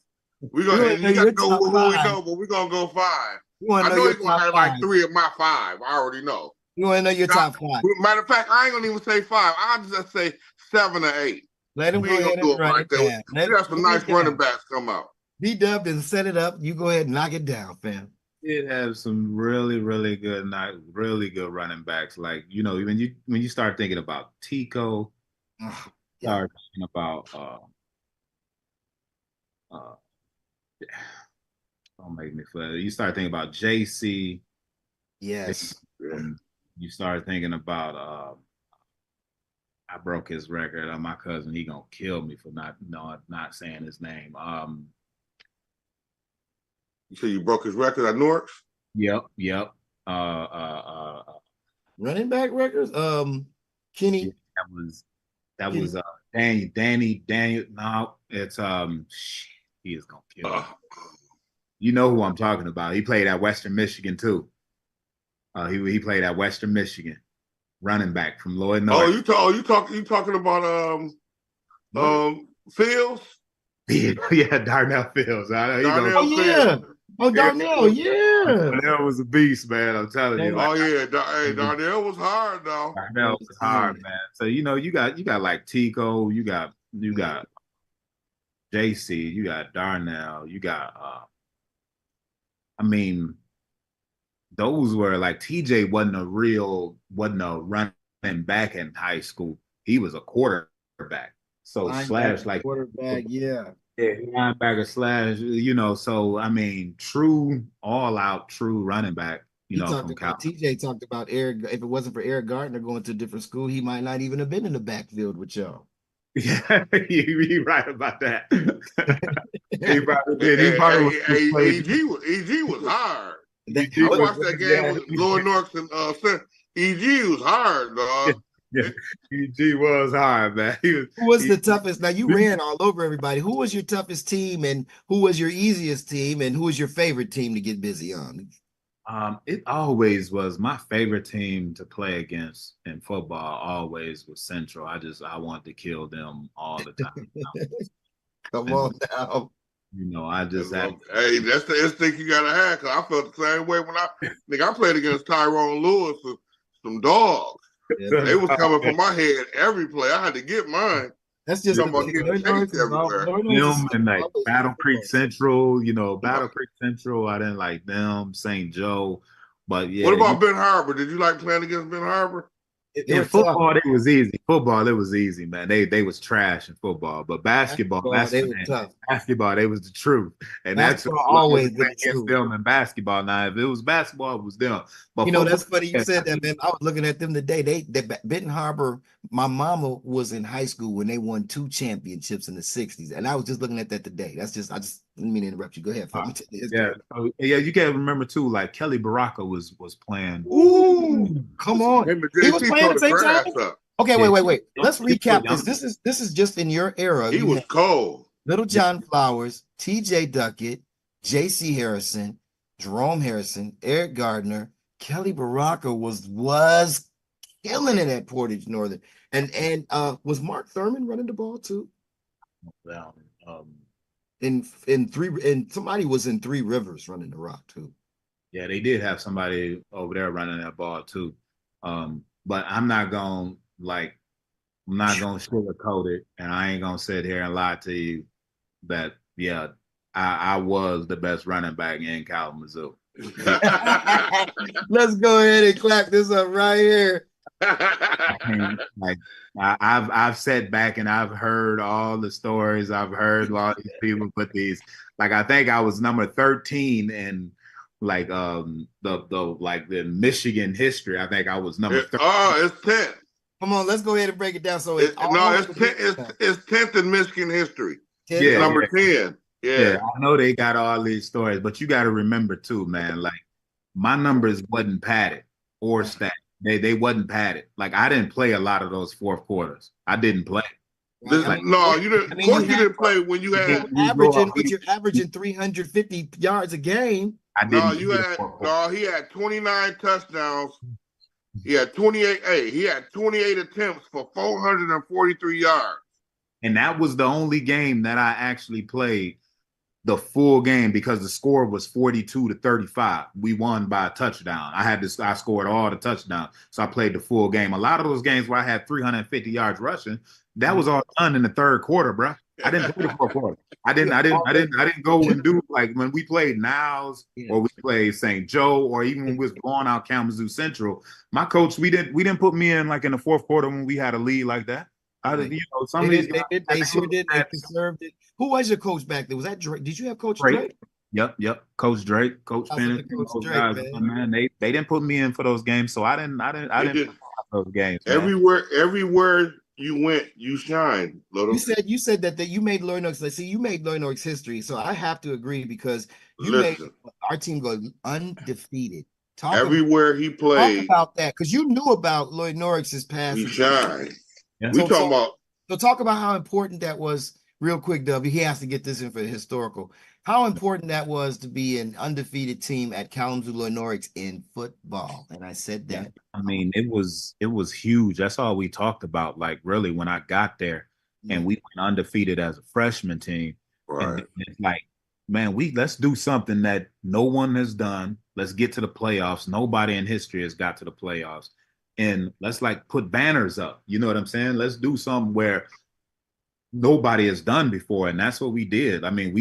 We want to And know you got your to know top who we five. know, but we're gonna go 5. We want I to know know your he's gonna top have like five. 3 of my 5. I already know. We want to know your top five. Matter of fact, I ain't gonna even say 5. I'll just say 7 or 8. Let him We go ain't gonna ahead do and it run like it that. down. We got some Run nice it running down. backs come out. B-Dub and set it up. You go ahead and knock it down, fam. Did have some really, really good, not really good running backs. Like, when you start thinking about Tico, Yeah. start thinking about don't make me feel. You start thinking about JC. Yes. Yeah. You start thinking about I broke his record. My cousin, he gonna kill me for not saying his name. You say you broke his record at Newark? Yep. Running back records. Kenny. Yeah, that was Daniel. No, it's he is gonna kill me. You know who I'm talking about. He played at Western Michigan too. He played at Western Michigan, running back from Lloyd North. You talking about Fields? Yeah, Darnell Fields. Darnell yeah. Fields. Oh, Darnell, yeah. Darnell was a beast, man. I'm telling you. Oh yeah, Darnell was hard though. Darnell was hard, man. So you got like Tico, you got JC, you got Darnell, you got I mean, those were like TJ wasn't a running back in high school. He was a quarterback. So slash like quarterback, yeah. Yeah, linebacker slash, so I mean, all out true running back, from Cal. TJ talked about Eric. If it wasn't for Eric Gardner going to a different school, he might not even have been in the backfield with y'all. Yeah, he right about that. He probably did. He probably EG was hard. I watched that game with Lloyd Norks and EG was hard, dog. Yeah, EG was hard, man. Who was the toughest? Now you ran all over everybody. Who was your toughest team, and who was your easiest team, and who was your favorite team to get busy on? It always was my favorite team to play against in football. Always was Central. I wanted to kill them all the time. Come on now. I just had. Hey, that's the instinct you gotta have. Cause I felt the same way when I played against Tyrone Lewis and some dogs. Yeah. They was coming for my head every play. I had to get mine. That's just them and like Battle Creek Central. Battle Creek Central. I didn't like them. St. Joe, but yeah. What about Ben Harbor? Did you like playing against Ben Harbor? They In were tough. football, it was easy. Football, it was easy, man. They was trash in football, but basketball, Basketball, that's they were man, tough. basketball, they was the truth, and that's Basketball what I was always been playing the against truth. them in basketball. Now, if it was basketball, it was them. But You know, football, that's funny you yeah, said that, man. I was looking at them today. They Benton Harbor, my mama was in high school when they won 2 championships in the 60s. And I was just looking at that today. I just didn't mean to interrupt you. Go ahead. Let me tell you the history. yeah. You gotta remember too, like Kelly Baraka was playing. Ooh, Come on. him and He was JC playing tore at the the same time? grass up. Okay, Yeah, wait. Let's he was recap young. this. This is just in your era. He You was had cold. Little John Flowers, TJ Duckett, JC Harrison, Jerome Harrison, Eric Gardner, Kelly Baraka was killing it at Portage Northern. And was Mark Thurman running the ball too? Well, And somebody was in Three Rivers running the rock too. yeah, they did have somebody over there running that ball too. But I'm not gonna sugarcoat it, and I ain't gonna sit here and lie to you that yeah, I was the best running back in Kalamazoo. Let's go ahead and clap this up right here. Like I've sat back and I've heard all the stories. I've heard a lot of these people put these. Like I think I was number 13 in like the Michigan history. I think I was number 13. Oh, it's 10th. Come on, let's go ahead and break it down. So It's 10th in Michigan history. Yeah, Number 10. Yeah, I know they got all these stories, but you got to remember too, man. Like my numbers wasn't padded or stacked. They wasn't padded. Like I didn't play a lot of those fourth quarters. I didn't play. No, you didn't. I mean, of course, you didn't play when you had. You're averaging 350 yards a game. I didn't. He had 29 touchdowns. He had 28. Hey, he had 28 attempts for 443 yards. And that was the only game that I actually played the full game because the score was 42-35. We won by a touchdown. I scored all the touchdowns. So I played the full game. A lot of those games where I had 350 yards rushing, that was all done in the third quarter, bro. I didn't play the fourth quarter. I didn't go and do like when we played Niles or we played St. Joe or even when we was blowing out Kalamazoo Central. My coach, we didn't put me in like in the fourth quarter when we had a lead like that. Some of these guys, they sure did. They conserved it. Who was your coach back then? Was that Drake? Did you have Coach Drake? Yep. Coach Drake, Coach Penn, those guys, man. They didn't put me in for those games, so I didn't those games. Everywhere you went, you shined, Little. You said that you made Loy Norris. See, you made Loy Norris history, so I have to agree because you made our team go undefeated. Everywhere he played. Talk about that because you knew about Loy Norris's past. He shined. Yeah. We talking about. So talk about how important that was. Real quick, W. He has to get this in for the historical. How important that was to be an undefeated team at Kalamazoo Loy Norris in football. And I said that. I mean, it was huge. That's all we talked about. Like really, when I got there, and we went undefeated as a freshman team. Right. And it's like, man, let's do something that no one has done. Let's get to the playoffs. Nobody in history has got to the playoffs. And let's like put banners up. You know what I'm saying? Let's do something where nobody has done before. And that's what we did. I mean,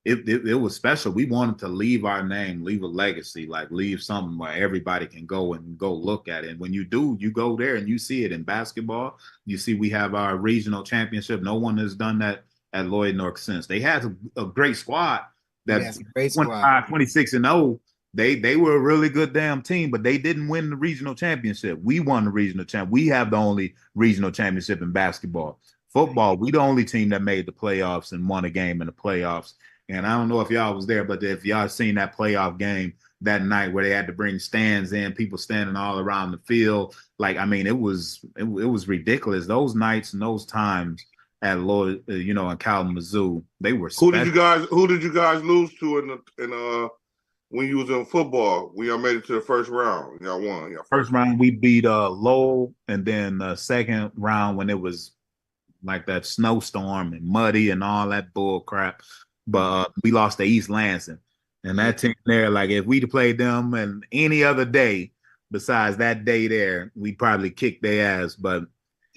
it was special. We wanted to leave our name, leave a legacy, like leave something where everybody can go and go look at it. And when you do, you go there and you see it in basketball. You see, we have our regional championship. No one has done that at Loy Norris since. They had a great squad that 26-0. They were a really good damn team, but they didn't win the regional championship. We won the regional champ. We have the only regional championship in basketball. Football, we the only team that made the playoffs and won a game in the playoffs. And I don't know if y'all was there, but if y'all seen that playoff game that night where they had to bring stands in, people standing all around the field, like I mean, it was ridiculous. Those nights and those times at Lloyd, in Kalamazoo, they were special. Who did you guys lose to in when you was in football? We all made it to the first round. Y'all won. First round we beat Lowell, and then the second round when it was like that snowstorm and muddy and all that bull crap. But we lost to East Lansing. And that team there, like if we'd played them and any other day besides that day there, we'd probably kick their ass. But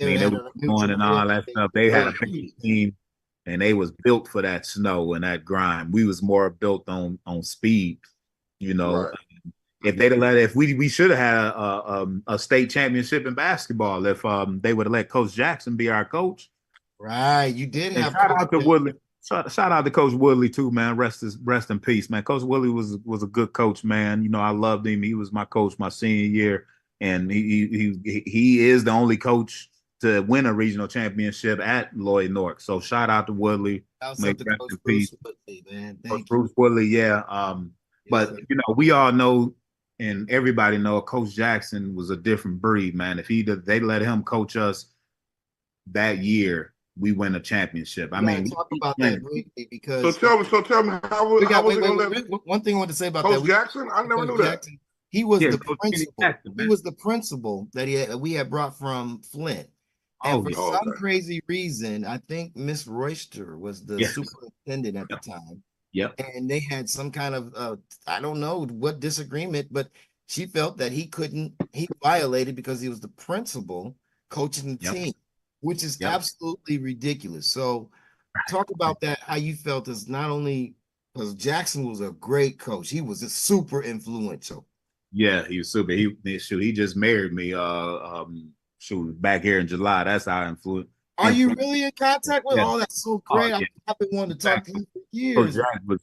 I mean, they were going and all that stuff. They had a big team and they was built for that snow and that grind. We was more built on speed, Right. If they'd have let, if we should have had a state championship in basketball if they would have let Coach Jackson be our coach. Right. You did And have shout out to Coach Woodley. Shout out to Coach Woodley too, man. Rest in peace, man. Coach Woodley was a good coach, man. You know, I loved him. He was my coach my senior year, and he is the only coach to win a regional championship at Lloyd North. So shout out to Woodley. Shout May out to rest Coach in Bruce peace. Woodley, man. Coach Thank you. Bruce Woodley, yeah. Yes, But sir. you know, we all know, and everybody know, Coach Jackson was a different breed, man. If they let him coach us that year, we win a championship. I We gotta mean, talk about we- that briefly So because tell me, how we got was wait, it wait, gonna wait, let one thing I want to say about that. Coach Jackson? I never Coach knew that. Jackson, he was Yeah, the Coach Kenny principal. Jackson, He man. was the principal that we had brought from Flint. And Oh, for yeah. Oh, some okay. crazy reason, I think Miss Royster was the Yes. superintendent at the time. Yep. And they had some kind of I don't know what disagreement, but she felt that he violated because he was the principal coaching the Yep. team, which is Yep. absolutely ridiculous. So talk about that, how you felt as not only because Jackson was a great coach, he was just super influential. Yeah, he was super. He just married me. Back here in July. That's how influential. Are you really in contact with? Yeah. Oh, that's so Oh, great. yeah. I've been wanting to talk to you for Coach years. Jackson was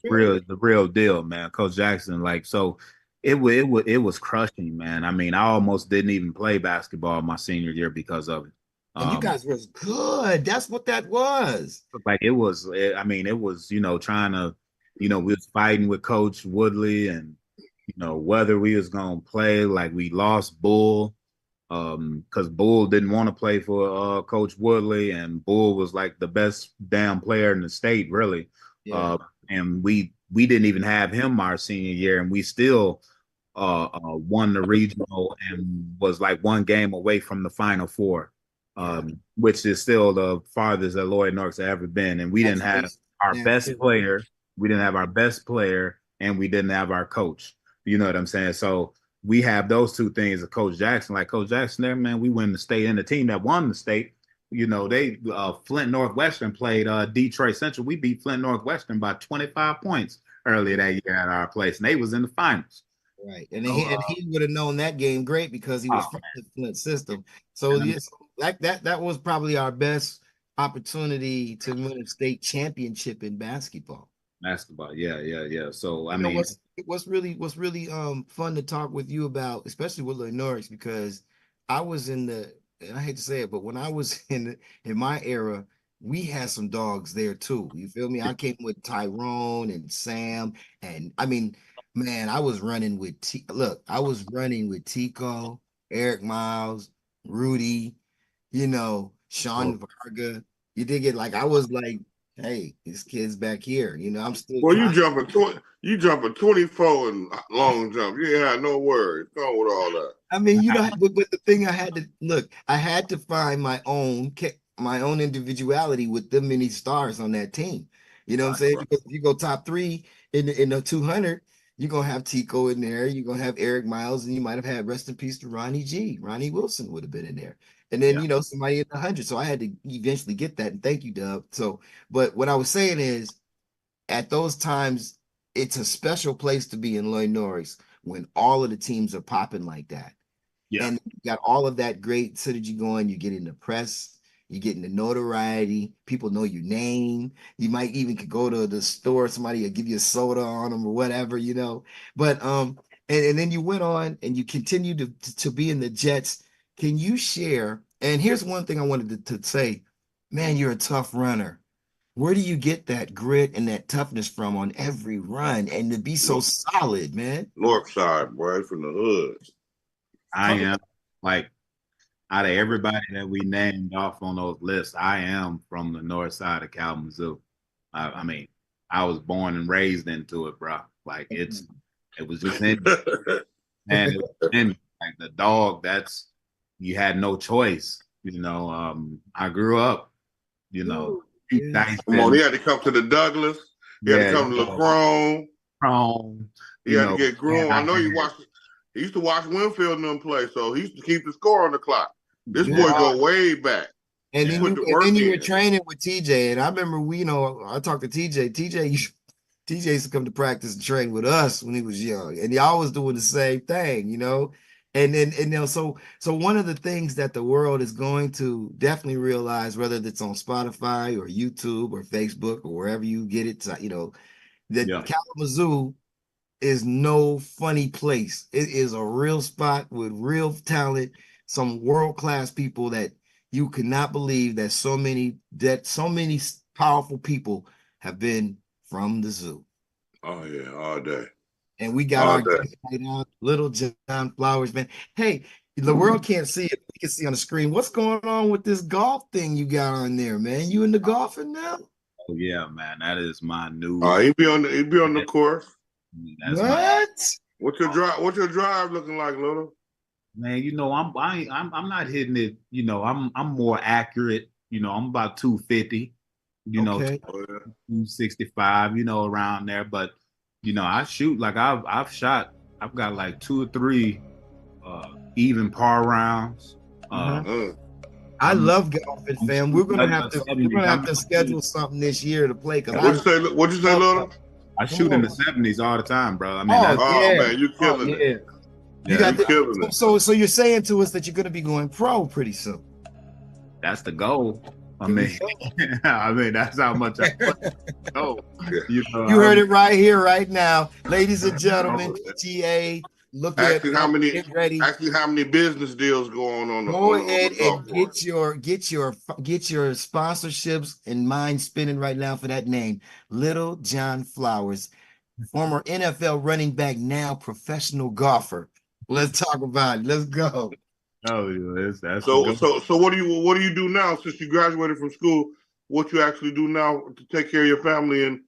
the real deal, man. Coach Jackson, like, so it was crushing, man. I mean, I almost didn't even play basketball my senior year because of it. And you guys were good. That's what that was. Like it was, I mean, it was, you know, trying to, you know, we was fighting with Coach Woodley and, you know, whether we was gonna play. Like we lost Bull, because Bull didn't want to play for Coach Woodley, and Bull was like the best damn player in the state, really. Yeah. And we didn't even have him our senior year, and we still won the regional and was like one game away from the Final Four, which is still the farthest that Lloyd North's ever been. And we didn't have our best player. We didn't have our best player, and we didn't have our coach. You know what I'm saying? So we have those two things of Coach Jackson. Like Coach Jackson there, man, we win the state, and the team that won the state, you know, they Flint Northwestern played Detroit Central. We beat Flint Northwestern by 25 points earlier that year at our place, and they was in the finals. Right. And he would have known that game great because he was from the Flint system. So yes, like that was probably our best opportunity to win a state championship in basketball. Basketball, yeah. So I You know, mean, what's really fun to talk with you about, especially with Lloyd Norris, because I was in the, and I hate to say it, but when I was in my era, we had some dogs there too. You feel me? I came with Tyrone and Sam, and I mean, man, I was running with I was running with Tico, Eric Miles, Rudy, you know, Sean Varga. You dig it? Like I was like, hey, this kid's back here. You know, I'm still. Well, you jumping 24 in long jump. You ain't had no worries. Go with all that. I mean, you know, but the thing I had to find my own individuality with them many stars on that team. You know what I'm saying? Because if you go top 3 in the 200, you're gonna have Tico in there. You're gonna have Eric Miles, and you might have had rest in peace to Ronnie G. Ronnie Wilson would have been in there, and then you know somebody in the 100. So I had to eventually get that. And thank you, Dub. So, but what I was saying is, at those times, it's a special place to be in Lloyd Norris when all of the teams are popping like that. Yeah. And you got all of that great synergy going. You get in the press, you get in the notoriety. People know your name. You might even could go to the store, somebody will give you a soda on them or whatever, you know. But and then you went on and you continue to be in the Jets. Can you share? And here's one thing I wanted to say, man, you're a tough runner. Where do you get that grit and that toughness from on every run and to be so solid, man? North side, boy, from the hood. I am like out of everybody that we named off on those lists, I am from the north side of Kalamazoo. I mean, I was born and raised into it, bro. Like it was just in me. And it was in me. Like the dog, you had no choice. You know, I grew up, you know. Come on, he had to come to the Douglas. He had to come to LaCrone. He had to get groomed. I know he used to watch Winfield and them play, so he used to keep the score on the clock. This boy go way back. And then you were training with TJ, and I remember I talked to TJ. TJ used to come to practice and train with us when he was young, and he always doing the same thing, you know. And then, so one of the things that the world is going to definitely realize, whether it's on Spotify or YouTube or Facebook or wherever you get it, you know, that Yeah. Kalamazoo is no funny place. It is a real spot with real talent, some world-class people that you cannot believe that so many powerful people have been from the zoo. Oh yeah, all day. And we got All our day. guest right now, Little John Flowers, man. Hey, the world can't see it. We can see on the screen. What's going on with this golf thing you got on there, man? You into golfing now? Oh, yeah, man. That is my new. He be on the course. That's my What? What's your drive looking like, Little? man. You know, I'm not hitting it. You know, I'm more accurate. You know, I'm about 250. You know, Okay. Oh, yeah. 265. You know, around there. But you know, I shoot like I've shot. I've got like 2 or 3 even par rounds. Uh, I love golfing, fam. We're gonna have to schedule something this year to play because What'd you say, Little? I shoot in the 70s all the time, bro. I mean, Oh, that's, Oh yeah. man, you killing it. yeah. You yeah, got You killing it. so you're saying to us that you're gonna be going pro pretty soon. that's the goal. I mean, I mean that's how much I go. You know, You heard it right here, right now, ladies and gentlemen. Oh, GA, look at Actually, how many? get ready. Actually, how many business deals going on? Go on the ahead golf and course? get your sponsorships and mind spinning right now for that name, Little John Flowers, former NFL running back, now professional golfer. Let's talk about it. Let's go. oh, yeah, that's So, the goal. so what do you do now since you graduated from school? What you actually do now to take care of your family, and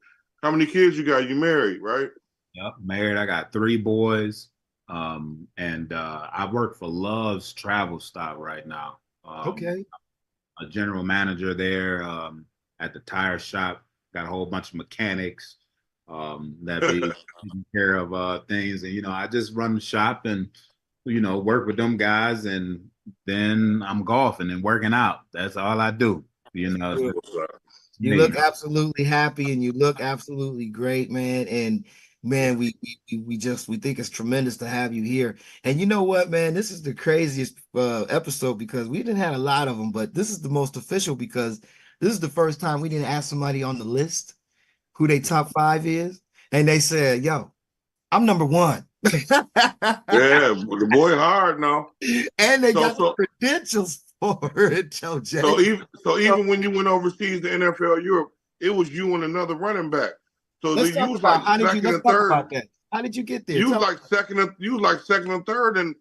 how many kids you got? You married, right? Yep, married. I got 3 boys. And I work for Love's Travel Stock right now. Okay. A general manager there at the tire shop. Got a whole bunch of mechanics that be taking care of things. And, you know, I just run the shop and, you know, work with them guys. And then I'm golfing and working out. That's all I do. You know, Good. it's You me. look absolutely happy and you look absolutely great, man. And man, we think it's tremendous to have you here. And you know what, man, this is the craziest episode because we didn't have a lot of them, but this is the most official because this is the first time we didn't ask somebody on the list who they top 5 is, and they said, "Yo, I'm number 1." Yeah, the boy hard now. And they So- got the so- credentials for it, Joe J. So even when you went overseas to NFL Europe, it was you and another running back. So Let's you talk was about like how did you second let's and talk third. about that. How did you get there? You was Tell like second and third in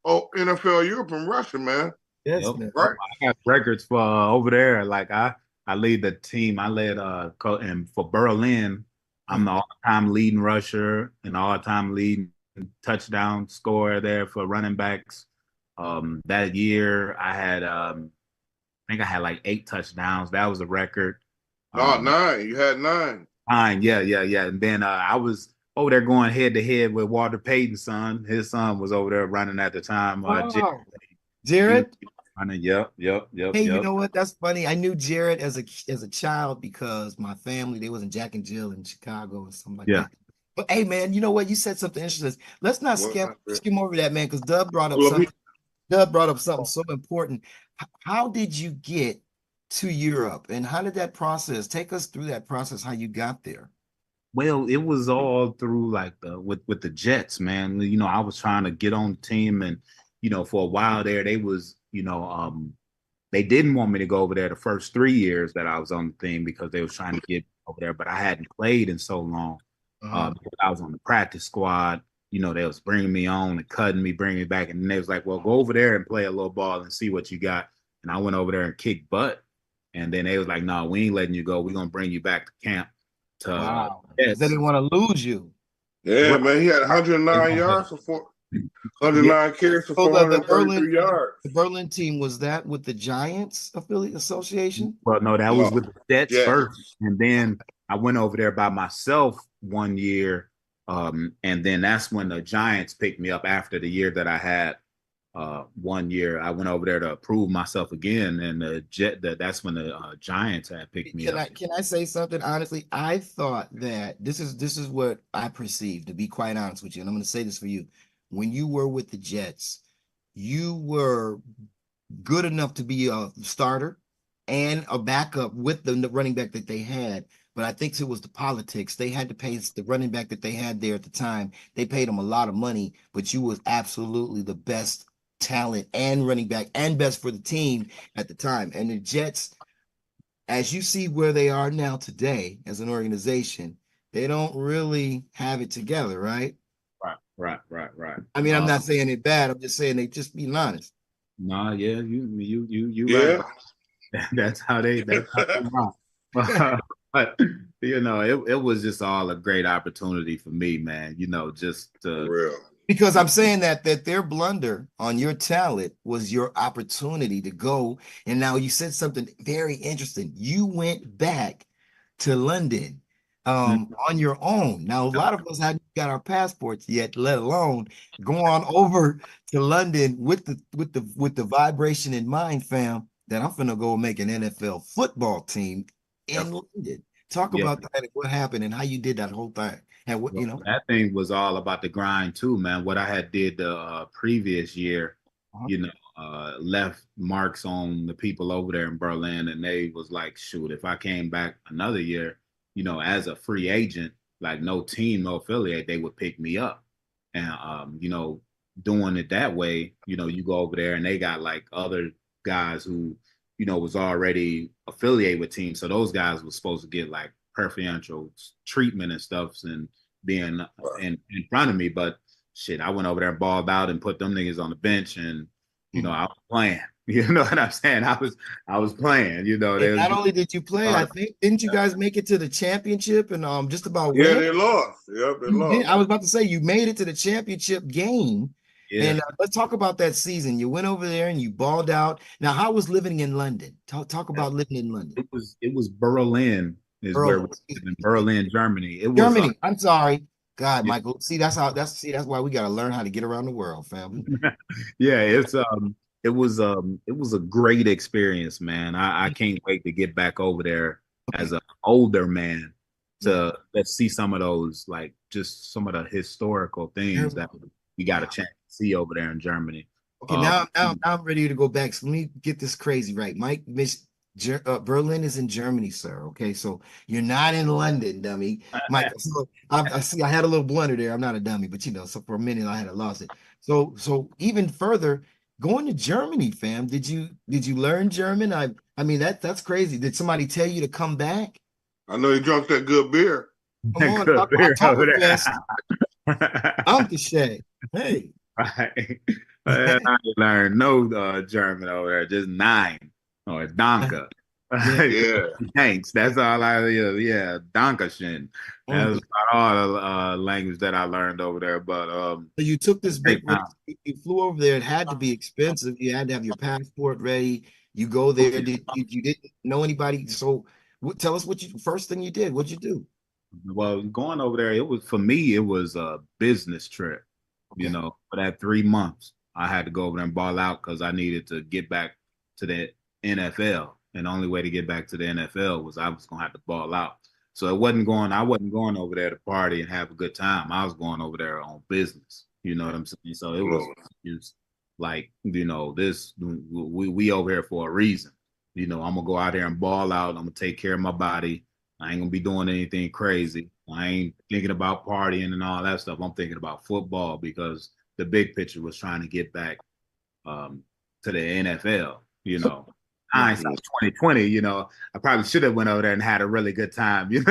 NFL Europe and Russia, man. yes, Yep. man. Right? I got records for over there. Like I lead the team. I led and for Berlin, I'm the all-time leading rusher and all-time leading touchdown scorer there for running backs. That year I had I think I had like 8 touchdowns. That was a record. Oh, 9. You had 9. 9, yeah. And then I was over there going head to head with Walter Payton's son. His son was over there running at the time. Jared. Running, yep. Hey, you know what? That's funny. I knew Jared as a child because my family, they was in Jack and Jill in Chicago and something like Yeah. that. But hey, man, you know what? You said something interesting. Let's not skim over that, man, because Dub brought up something so important. How did you get to Europe, and how did that process take us through that process? How you got there? Well, it was all through like with the Jets, man. You know, I was trying to get on the team, and you know, for a while there, they was, you know, they didn't want me to go over there the first 3 years that I was on the team because they was trying to get over there, but I hadn't played in so long. Because I was on the practice squad. You know, they was bringing me on and cutting me, bringing me back, and they was like, "Well, go over there and play a little ball and see what you got." And I went over there and kicked butt, and then they was like, "No, we ain't letting you go. We're gonna bring you back to camp." Wow. Yes. They didn't want to lose you. Yeah, man. He had 109 yards for 109 carries for So the 433 yards. The Berlin team, was that with the Giants affiliate association? Well, no, that was with the Jets Yes. first, and then I went over there by myself one year, and then that's when the Giants picked me up after the year that I had one year I went over there to prove myself again, and that's when the Giants had picked me Can up. I say something honestly? I thought that this is what I perceived, to be quite honest with you, and I'm going to say this for you. When you were with the Jets, you were good enough to be a starter and a backup with the running back that they had. But I think it was the politics. They had to pay the running back that they had there at the time. They paid him a lot of money, but you was absolutely the best talent and running back and best for the team at the time. And the Jets, as you see where they are now today as an organization, they don't really have it together, right? Right. I mean, I'm not saying it bad. I'm just saying they just being honest. Nah, yeah, you right. Yeah. That's how they rock. But it was just all a great opportunity for me, man. Just For to real. Because I'm saying that their blunder on your talent was your opportunity to go. And now you said something very interesting. You went back to London on your own. Now, a lot of us hadn't got our passports yet, let alone go on over to London with the vibration in mind, fam, that I'm gonna go make an NFL football team in London. Talk yeah. about that and what happened and how you did that whole thing. And what Well, that thing was all about the grind too, man. What I had did the previous year, uh-huh. left marks on the people over there in Berlin, and they was like, shoot, if I came back another year, as a free agent, like no team, no affiliate, they would pick me up. And doing it that way, you go over there and they got like other guys who, was already affiliated with teams. So those guys were supposed to get like preferential treatment and stuff and being in front of me. But shit, I went over there and balled out and put them niggas on the bench, and I was playing. You know what I'm saying? I was playing. Not only did you play, I think didn't you guys make it to the championship and just about win? Yeah, they lost. Yep, they lost. I was about to say you made it to the championship game. Yeah. And let's talk about that season. You went over there and you balled out. Now, how was living in London? Talk about living in London. It was Berlin where we in Berlin, Germany. It was Germany. I'm sorry. God, Michael. See, that's why we got to learn how to get around the world, family. Yeah, it was a great experience, man. I can't wait to get back over there as an older man to let's see some of those, like just some of the historical things that we got a chance to see over there in Germany. Okay, now I'm ready to go back. So let me get this crazy right. Mike, Berlin is in Germany, sir. Okay, so you're not in London, dummy. Mike, so I see I had a little blunder there. I'm not a dummy, but so for a minute I had lost it. So even further, going to Germany, fam. Did you learn German? I mean that's crazy. Did somebody tell you to come back? I know you drunk that good beer. Come on, talk fast. I'm the shade. Hey. Right. I learned no German over there, just 9 or Danke. Yeah. Thanks. That's all yeah, Dankeschön. That's about all the language that I learned over there. But so you took this big you flew over there. It had to be expensive. You had to have your passport ready. You go there. You didn't know anybody. So tell us first thing you did. What'd you do? Well, going over there, it was a business trip. Okay. For that 3 months, I had to go over there and ball out because I needed to get back to the NFL. And the only way to get back to the NFL was I was gonna have to ball out. So I wasn't going over there to party and have a good time. I was going over there on business. You know what I'm saying? So it was like, this we over here for a reason. I'm gonna go out there and ball out. I'm gonna take care of my body. I ain't gonna be doing anything crazy. I ain't thinking about partying and all that stuff. I'm thinking about football because the big picture was trying to get back to the NFL. Hindsight 2020. I probably should have went over there and had a really good time. And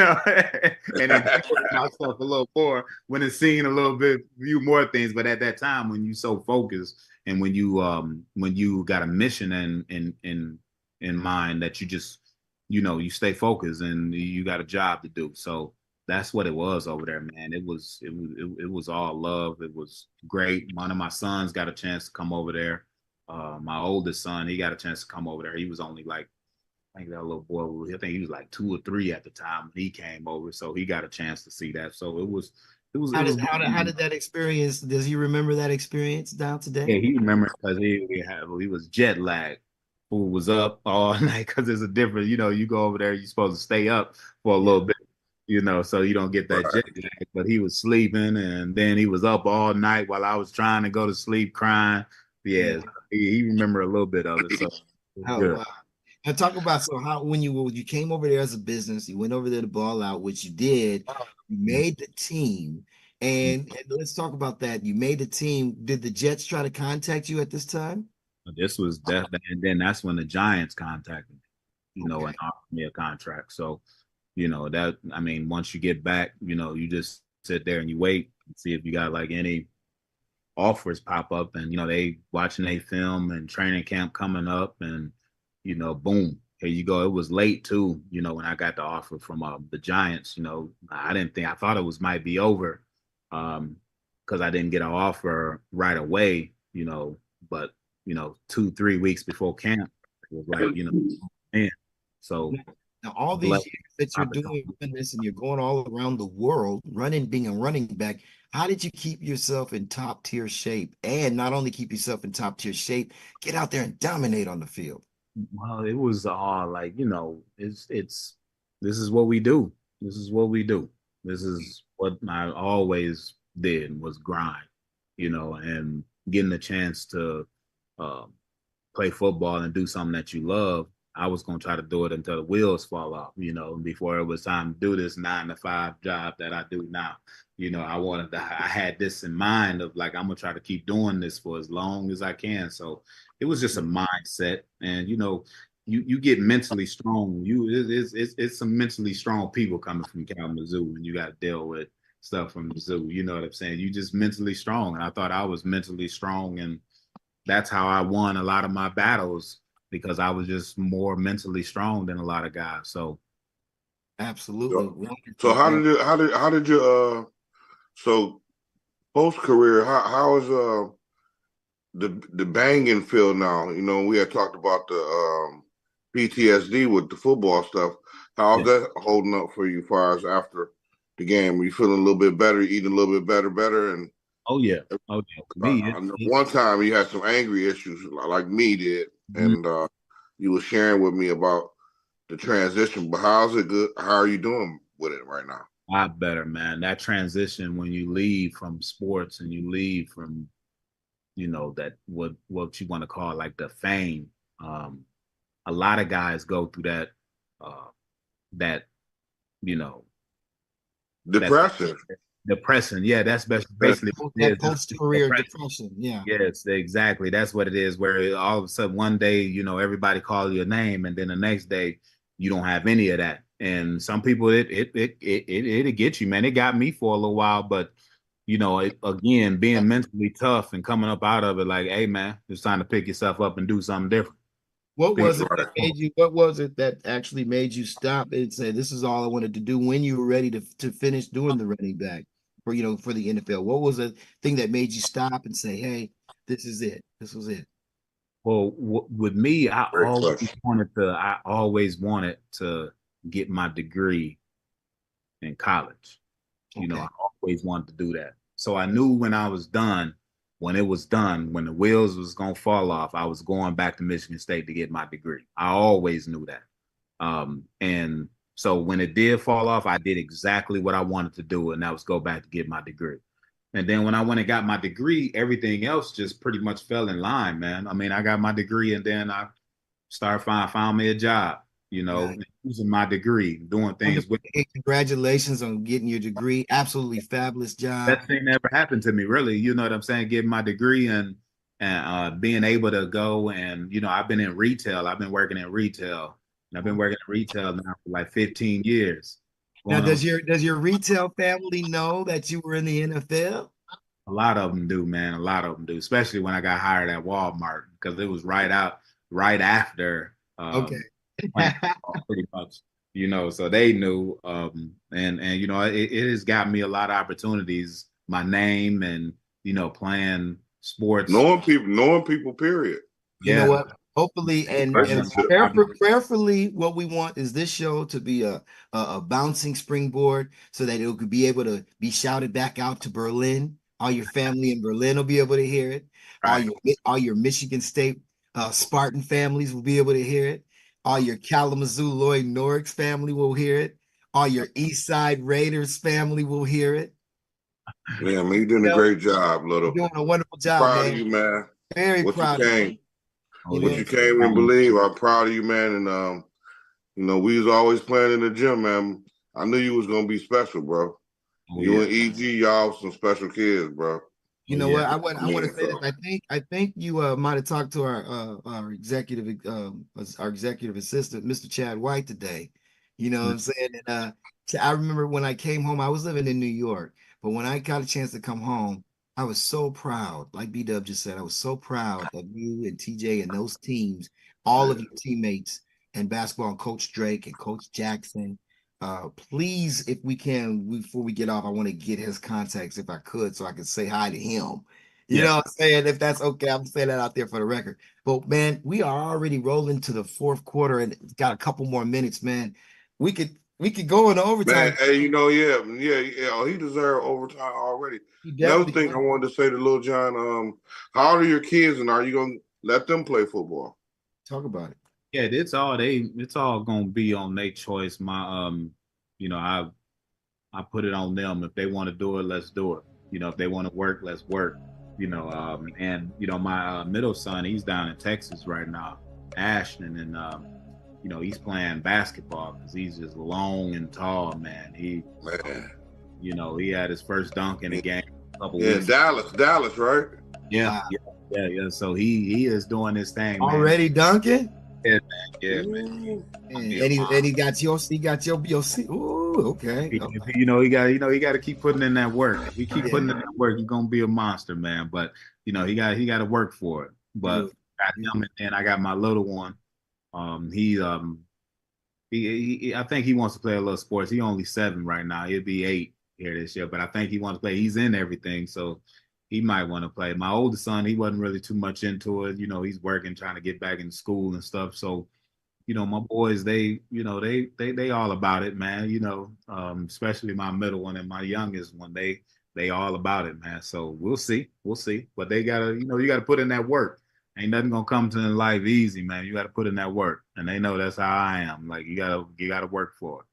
myself a little more when it's seen a little bit, few more things. But at that time, when you so focused and when you got a mission in mind that you just you stay focused and you got a job to do. So that's what it was over there, man. It was all love. It was great. One of my sons got a chance to come over there. My oldest son, he got a chance to come over there. He was only like, I think that little boy, I think he was like 2 or 3 at the time when he came over. So he got a chance to see that. So How it was did how did that experience? Does he remember that experience down yeah, today? he remembered because he was jet lagged. Fool was up all night because it's a different, you go over there, you're supposed to stay up for a little bit, so you don't get that jet Right. lag. But he was sleeping and then he was up all night while I was trying to go to sleep crying. Yeah. Yeah, he remembered a little bit of it, so it was Oh good. wow. And talk about so how when you came over there as a business, you went over there to ball out, which you did. You made the team, and let's talk about that. You made the team. Did the Jets try to contact you at this time? This was that, and then that's when the Giants contacted me, Okay. and offered me a contract. So, that I mean, once you get back, you just sit there and you wait and see if you got like any offers pop up, and they watching a film and training camp coming up, and boom, here you go. It was late too, when I got the offer from the Giants. I didn't think I thought it was might be over, because I didn't get an offer right away, but 2-3 weeks before camp, it was like man. So Now, all these years that you're doing this and you're going all around the world, being a running back, how did you keep yourself in top tier shape? And not only keep yourself in top tier shape, get out there and dominate on the field. Well, it was all like, it's this is what we do. This is what we do. This is what I always did was grind, and getting a chance to uh, play football and do something that you love. I was gonna try to do it until the wheels fall off, before it was time to do this 9 to 5 job that I do now. I had this in mind of like I'm gonna try to keep doing this for as long as I can. So it was just a mindset, and you get mentally strong. It's some mentally strong people coming from Kalamazoo, and you got to deal with stuff from the zoo. You know what I'm saying? You just mentally strong, and I thought I was mentally strong, and that's how I won a lot of my battles because I was just more mentally strong than a lot of guys. So Absolutely. So Wonderful. how did you so post career, how is the banging feel now? We had talked about the PTSD with the football stuff. How's yeah. that holding up for you as far as after the game? Are you feeling a little bit better, eating a little bit better? And Oh yeah. Oh yeah. For me, I know one time you had some angry issues like me did, mhm. and you were sharing with me about the transition. But how's it good? How are you doing with it right now? A lot better, man. That transition when you leave from sports and you leave from, that what you want to call like the fame. A lot of guys go through that, you know, that Depression. depression. Yeah, that's Yeah. basically what it That is. It's post-career depression. depression. Yeah. Yes, exactly. That's what it is. Where all of a sudden one day, everybody call you a name, and then the next day you don't have any of that. And some people, it'll get you, man. It got me for a little while, but again, being mentally tough and coming up out of it, like, hey, man, it's time to pick yourself up and do something different. What That's was it right. that made you, what was it that actually made you stop and say, this is all I wanted to do when you were ready to finish doing the running back for the NFL? What was the thing that made you stop and say, hey, this is it. This was it. Well, with me, Great question. I always wanted to get my degree in college. Okay. I always wanted to do that. So I knew when I was done, when it was done, when the wheels was gonna fall off, I was going back to Michigan State to get my degree. I always knew that. And so when it did fall off, I did exactly what I wanted to do, and that was go back to get my degree. And then when I went and got my degree, everything else just pretty much fell in line, man. I mean, I got my degree and then I started found me a job, Yeah. using my degree, doing things Wonderful. with Hey, congratulations on getting your degree. Absolutely fabulous job. that thing never happened to me, really. You know what I'm saying? Getting my degree and being able to go and I've been in retail. I've been working in retail, and I've been working in retail now for like 15 years. Now, Going on, does your retail family know that you were in the NFL? a lot of them do, man. A lot of them do, especially when I got hired at Walmart because it was right after Okay. playing football, pretty much. So they knew, and it has got me a lot of opportunities. My name and playing sports. Knowing people, period. You know Yeah, what? Hopefully, and Relationship. prayerfully, what we want is this show to be a bouncing springboard so that it could be able to be shouted back out to Berlin. All your family in Berlin will be able to hear it. Right. All your Michigan State Spartan families will be able to hear it. All your Kalamazoo Lloyd Norris family will hear it. All your East Side Raiders family will hear it. Yeah, man, you're doing a great job, Little. You're doing a wonderful job, Proud man. of you, man. Very What proud you of you. came, Oh, what yeah. you came and believe. I'm proud of you, man. And you know, we was always playing in the gym, man. I knew you was gonna be special, bro. Oh, You yeah. and EG, y'all some special kids, bro. You Oh, know yeah. what? I want to say this. I think you might have talked to our executive assistant, Mr. Chad White, today. You know what I'm saying? And I remember when I came home, I was living in New York, but when I got a chance to come home, I was so proud. Like B-Dub just said, I was so proud of you and TJ and those teams, all of your teammates and basketball, and Coach Drake and Coach Jackson. Please, if we can, before we get off, I want to get his contacts if I could, so I can say hi to him. You Yeah. know what I'm saying? If that's okay, I'm saying that out there for the record. But man, we are already rolling to the fourth quarter and got a couple more minutes, man. We could go into overtime. Man, hey, you know, yeah. He deserved overtime already. He Another definitely thing I wanted to say to Lil John, how old are your kids, and are you gonna let them play football? talk about it. Yeah, it's all gonna be on their choice. You know, I put it on them. If they want to do it, let's do it. You know, if they want to work, let's work. You know, and you know, my middle son, he's down in Texas right now, Ashton, and you know, he's playing basketball because he's just long and tall, man. Man, You know, he had his first dunk in the game a couple yeah, weeks. Dallas, right? Yeah, yeah. So he is doing his thing, man. Already dunking? Yeah, man. And he got your ooh, okay. You know, he got to keep putting in that work. If he keep putting in that work, he's gonna be a monster, man. But you know, he got to work for it. But got him, and then I got my little one. He I think he wants to play a little sports. He only 7 right now. He'll be 8 here this year, but I think he wants to play. He's in everything, so he might want to play. My oldest son, he wasn't really too much into it. You know, he's working, trying to get back in school and stuff. So, you know, my boys, they all about it, man. You know, especially my middle one and my youngest one, they all about it, man. So we'll see. But they gotta, you gotta put in that work. Ain't nothing gonna come to life easy, man. You gotta put in that work, and they know that's how I am. Like you gotta work for it.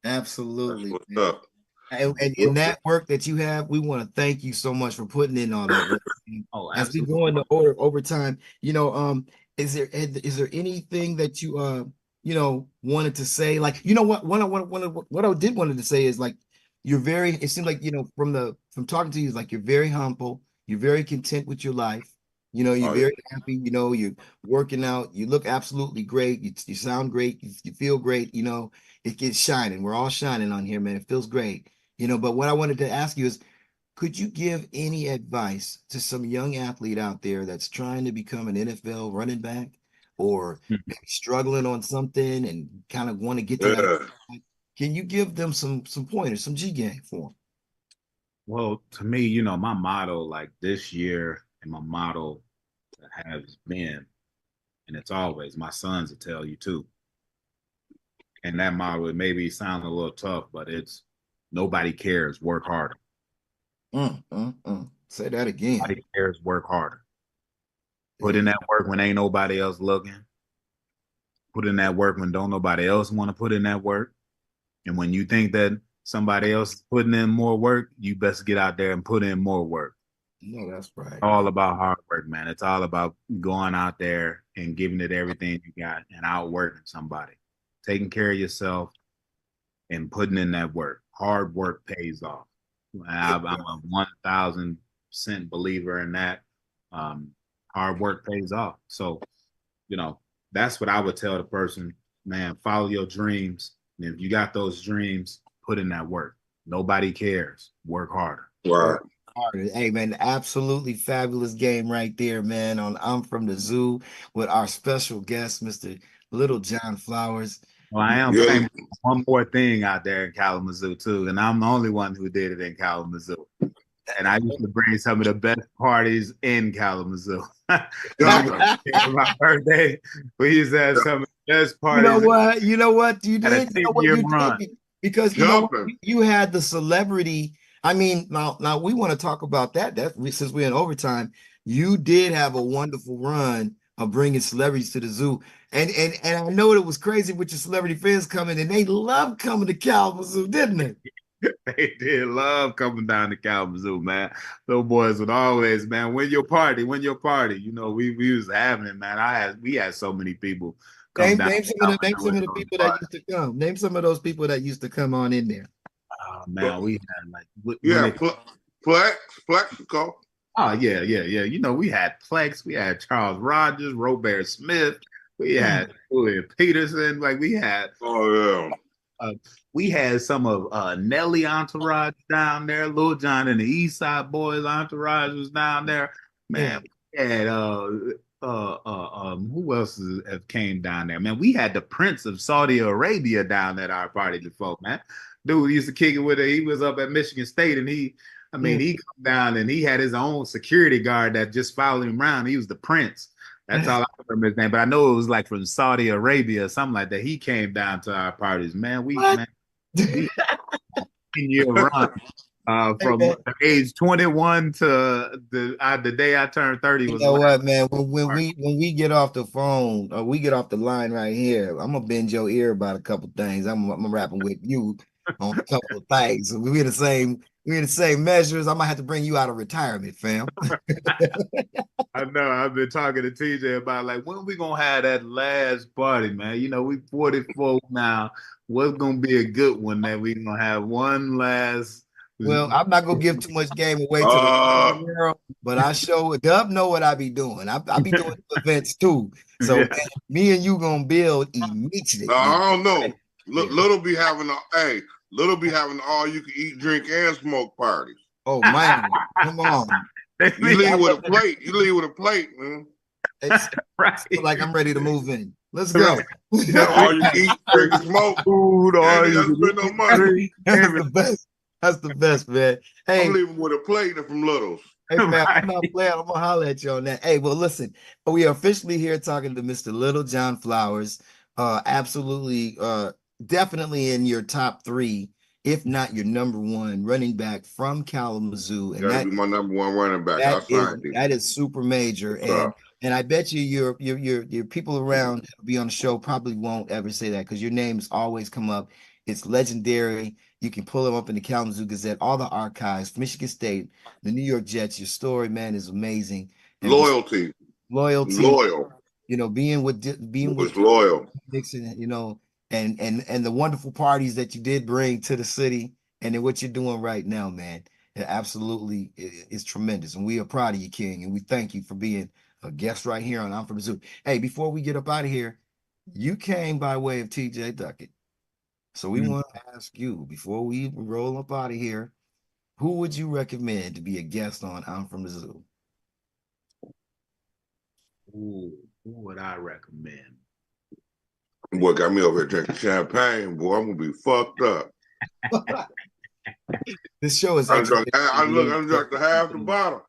Absolutely. What's up? And in that work that you have, we want to thank you so much for putting in all that work. Oh, As we absolutely. go into overtime, is there anything that you wanted to say? Like, you know what I did wanted to say is like it seems like, from talking to you, is like you're very humble, you're very content with your life. You know, you're very happy, you're working out, you look absolutely great, you sound great, you feel great, it gets shining. We're all shining on here, man. It feels great. But what I wanted to ask you is, could you give any advice to some young athlete out there that's trying to become an NFL running back or maybe struggling on something and kind of want to get to that? Can you give them some pointers, some G game for them? Well, to me, my motto like this year and my motto has been, and it's always, my sons will tell you too. And that motto, it maybe sound a little tough, but it's nobody cares, work harder. Say that again. Nobody cares, work harder. Put in that work when ain't nobody else looking. Put in that work when don't nobody else want to put in that work. And when you think that somebody else is putting in more work, you best get out there and put in more work. No, that's right. All about hard work, man. It's all about going out there and giving it everything you got and outworking somebody. Taking care of yourself and putting in that work. Hard work pays off. I'm a 1,000% believer in that. Hard work pays off. So, that's what I would tell the person, man, follow your dreams. And if you got those dreams, put in that work. Nobody cares. Work harder. Right. Hey, man, absolutely fabulous game right there, man. On I'm From the Zoo with our special guest, Mr. Little John Flowers. Well, I am famous for one more thing out there in Kalamazoo too, and I'm the only one who did it in Kalamazoo. And I used to bring some of the best parties in Kalamazoo. Jumping. My birthday, we used to have some of the best You know parties. what? You know what you Had a did? You know what 10-year you run. did? Because you know what? Jumping. You had the celebrity. I mean, now we want to talk about that. Since we're in overtime, you did have a wonderful run of bringing celebrities to the zoo. And I know it was crazy with your celebrity fans coming, and they loved coming to Kalamazoo, didn't they? They did love coming down to Kalamazoo, man. Those boys would always, man, win your party, win your party. You know, we was having it, man. We had so many people come Name down name to name Kalamazoo some at of the those people that parties. used to come. Name some of those people that used to come on in there. Oh, man, we had like when Yeah, they Plexico. oh yeah. You know, we had Plex, we had Charles Rogers, Robert Smith, we had Julian Peterson, like Oh we had some of Nelly entourage down there, Lil Jon and the East Side Boys entourage was down there. Man, we had who else have came down there? Man, we had the Prince of Saudi Arabia down at our party before, man. Dude used to kick it with it. He was up at Michigan State and he come down and he had his own security guard that just followed him around. He was the Prince. That's all I remember his name, but I know it was like from Saudi Arabia or something like that. He came down to our parties, man. We 10-year run from man. age 21 to the day I turned 30 You was know last. what, man? When we get off the phone or we get off the line right here, I'm gonna bend your ear about a couple things. I'm rapping with you on a couple of things. We're the same measures. I might have to bring you out of retirement, fam. I know I've been talking to TJ about like when we gonna have that last party, man. You know, we 44 now. What's gonna be a good one that we gonna have one last Well, I'm not gonna give too much game away to yeah. the world, but I show Dub know what I be doing. I be doing events too. So Yeah. man, me and you gonna build immediately. I don't know. Little be having the all you can eat, drink, and smoke parties. Oh man, come on. You leave with a plate. You leave with a plate, man. It's right. feel like I'm ready to move in. Let's go. All you can eat, drink, and smoke. Food, And all you gotta you spend no money. That's the best. That's the best, man. Hey, I'm leaving with a plate from Littles. hey man, Right. I'm not playing. I'm gonna holler at you on that. Hey, well, listen, we are officially here talking to Mr. Little John Flowers. Absolutely, definitely in your top three, if not your number one running back from Kalamazoo, and Gotta be my number one running back. I signed him. that is super major, and I bet you your people around that'll be on the show probably won't ever say that because your names always come up. It's legendary. You can pull them up in the Kalamazoo Gazette, all the archives, Michigan State, the New York Jets. Your story, man, is amazing. And Loyalty. loyalty, Loyal. you know, being with Was loyal. Dixon, you know, and the wonderful parties that you did bring to the city, and then what you're doing right now, man. It absolutely is tremendous, and we are proud of you, King, and we thank you for being a guest right here on I'm From the Zoo. Hey, before we get up out of here, you came by way of TJ Duckett. So we want to ask you, before we roll up out of here, who would you recommend to be a guest on I'm From the Zoo? Ooh, who would I recommend? Boy, got me over here drinking champagne. Boy, I'm gonna be fucked up. This show is I actually drank the half the bottle.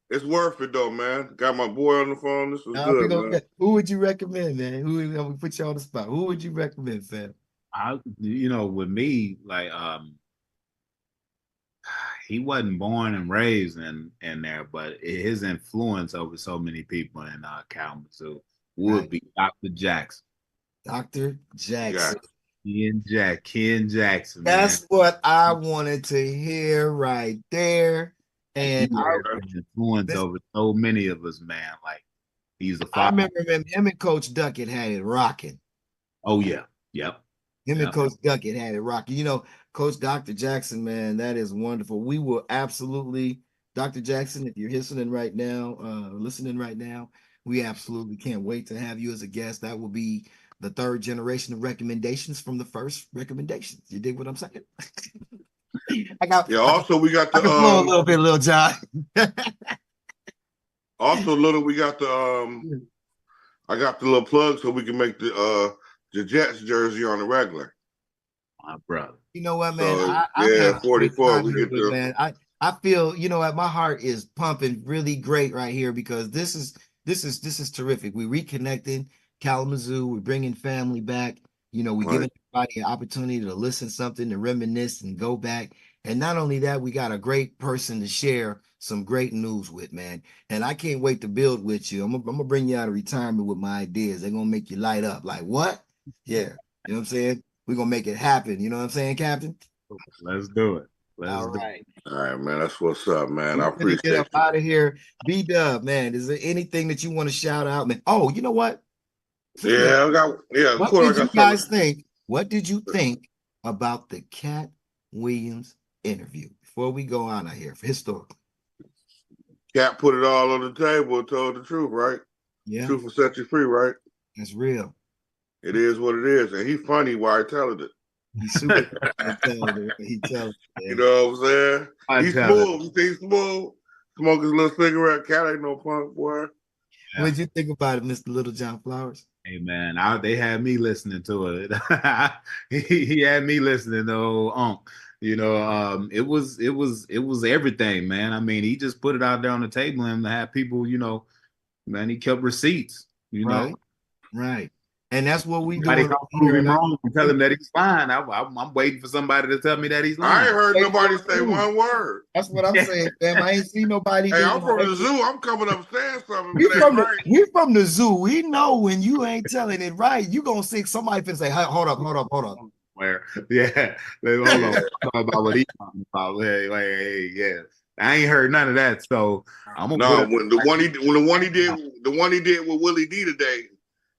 It's worth it though, man. Got my boy on the phone. This was good, man. Who would you recommend, man? Who we put you on the spot? Who would you recommend, fam? With me, like he wasn't born and raised in there, but his influence over so many people in Kalamazoo would be Dr. Jackson. Dr. Jackson. Ken Jackson. That's man. what I wanted to hear right there. And He had influence over so many of us, man. Like he's a I father. remember him and Coach Duckett had it rocking. Oh yeah, yep. Him and Coach Duckett had it rocking. You know, Coach Dr. Jackson, man, that is wonderful. We will absolutely, Dr. Jackson, if you're listening right now, we absolutely can't wait to have you as a guest. That will be the third generation of recommendations from the first recommendations. You dig what I'm saying? Also, we got the flow a little bit, Lil John. Also, we got the I got the little plug so we can make the Jets jersey on the regular. My brother. You know what, man? So I've yeah, had a great 44. time We here, get but to man, I feel, you know what, my heart is pumping really great right here because this is terrific. We reconnecting Kalamazoo, we're bringing family back. You know, we're right. giving everybody an opportunity to listen something, to reminisce and go back. And not only that, we got a great person to share some great news with, man. And I can't wait to build with you. I'm gonna bring you out of retirement with my ideas. They're gonna make you light up. Like what? Yeah, you know what I'm saying? We're gonna make it happen. You know what I'm saying, Captain? Let's do it. All Let's do it. right. All right, man. That's what's up, man. I We're gonna get appreciate up you. out of here. B-Dub, man. Is there anything that you want to shout out, man? Oh, you know what? Yeah, of What course did I you got guys something. think? What did you think about the Cat Williams interview before we go on out here for historical? Cat put it all on the table and told the truth, right? Yeah, Truth will set you free, right? that's real. It is what it is. And he's funny while he telling it. He's super intelligent. He tells You man. know what I'm saying? I He's tell it. smooth. You think he's smooth? Smoke his little cigarette. Cat ain't no punk, boy. What did you think about it, Mr. Little John Flowers? Hey man, they had me listening to it. he had me listening to old Unc. You know, it was everything, man. I mean, he just put it out there on the table and had people, you know, man, he kept receipts, you Right, know. right. And that's what we Somebody doing come right prove here. him And I, wrong and tell him that he's lying. I'm waiting for somebody to tell me that he's I lying. ain't heard Wait nobody for say you. one word. That's what I'm Yeah. saying, fam. I ain't seen nobody Hey, do I'm from the zoo. I'm coming up saying something. We If it from ain't the right. we from the zoo. We know when you ain't telling it right, you gonna see somebody finna say, "Hey, hold up. Where, yeah, hold on. Yeah. Talk about what he's talking about. Hey, yeah. I ain't heard none of that. So I'm gonna put No, it. when the one he did with Willie D today,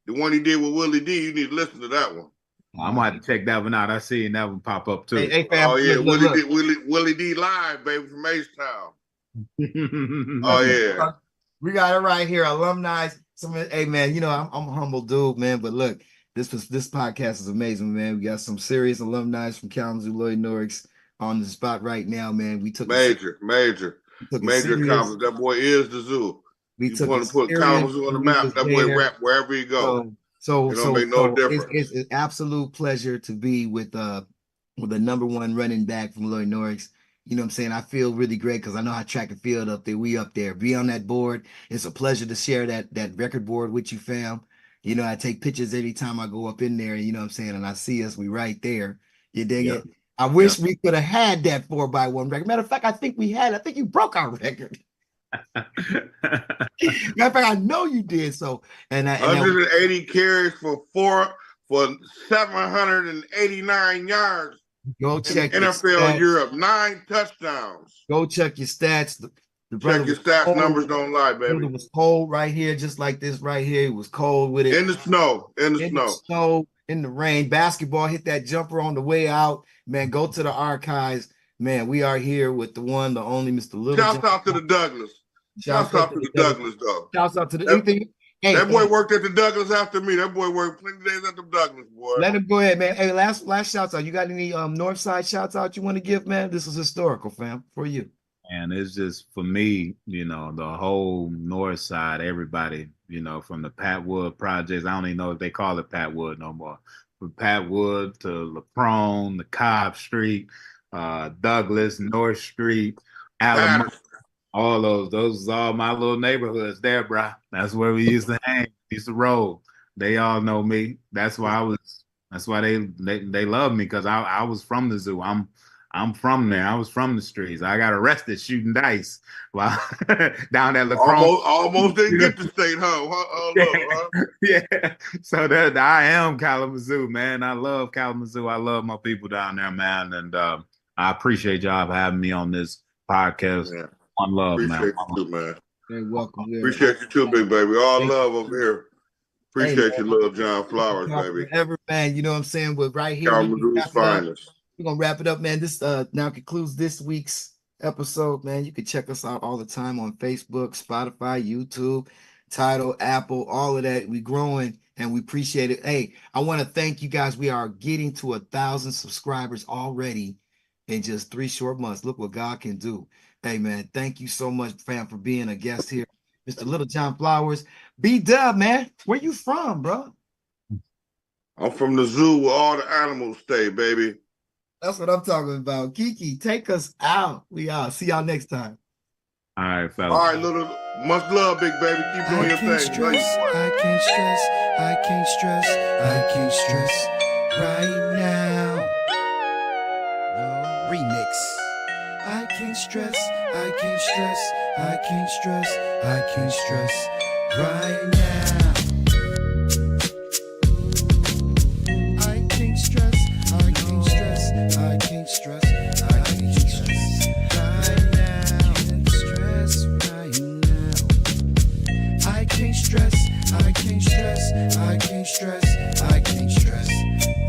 the one he did with Willie D, you need to listen to that one. I'm gonna have to check that one out. I seen that one pop up Hey, too. hey, fam, Oh yeah, look. Willie D live, baby, from H Town. Oh Look, yeah. we got it right here. Alumni. Hey man, you know I'm a humble dude, man. But look, this podcast is amazing, man. We got some serious alumni from Kalamazoo Lloyd Norris on the spot right now, man. We took Major it serious. accomplishment. That boy is the zoo. We You took it want to put serious. Kalamazoo on the And we map, was that boy there. rap wherever he go. So, It so, don't so, make no so difference. it's an absolute pleasure to be with the number one running back from Lloyd Norris. You know what I'm saying? I feel really great because I know how track and field up there. We up there. Be on that board. It's a pleasure to share that record board with you, fam. You know, I take pictures every time I go up in there, you know what I'm saying? And I see us, we right there. You dig Yeah. it? I wish we could have had that 4x1 record. Matter of fact, I think you broke our record. Matter of fact, I know you did. So, and 180 carries for 789 yards go in check your NFL stats. Europe, 9 touchdowns. Go check your stats. The brother Check your was stats. cold. Numbers don't lie, Brother baby. was cold right here, just like this right here. It was cold with it. In the snow. In the snow, in the rain. Basketball hit that jumper on the way out. Man, go to the archives. Man, we are here with the one, the only Mr. Little Shouts John. out to the Douglas. Shouts out to the Douglas, though. Shouts out to the That- anything. Hey, That boy worked at the Douglas after me. That boy worked plenty of days at the Douglas, boy. let him go ahead, man. Hey, last shouts out. You got any North Side shouts out you want to give, man? This is historical, fam, for you. And it's just for me, you know, the whole north side, everybody, you know, from the Pat Wood projects. I don't even know if they call it Pat Wood no more. From Pat Wood to LaProne, the Cobb Street, Douglas, North Street, Alamo, all those is all my little neighborhoods there, bro. That's where we used to hang, used to roll. They all know me. That's why they love me because I was from the zoo. I'm from there. I was from the streets. I got arrested shooting dice while down at LaCrone. Almost didn't get to state, huh? Yeah. So that I am Kalamazoo, man. I love Kalamazoo. I love my people down there, man. And I appreciate y'all for having me on this podcast. Yeah. One love, Appreciate man. you too, man. You're welcome. Appreciate you too, big baby. All Thank love over here. Appreciate Hey, you, little John Flowers, talk baby. forever, man. You know what I'm saying? But right here, Kalamazoo's finest. we're gonna wrap it up, man. This now concludes this week's episode, man. You can check us out all the time on Facebook, Spotify, YouTube, Tidal, Apple, all of that. We growing and we appreciate it. Hey, I want to thank you guys. We are getting to 1,000 subscribers already in just 3 short months. Look what God can do. Hey, man, thank you so much, fam, for being a guest here. Mr. Little John Flowers. B-Dub, man. Where you from, bro? I'm from the zoo where all the animals stay, baby. That's what I'm talking about. Kiki, take us out. We out. See y'all next time. All right, fellas. All right, little much love, big baby. Keep doing your thing. Love you, boy. I can't stress, I can't stress, I can't stress right now. Remix. I can't stress, I can't stress, I can't stress, I can't stress right now. I can't stress, I can't stress, I can't stress, I can't stress right now. Can't stress right now. I can't stress, I can't stress, I can't stress, I can't stress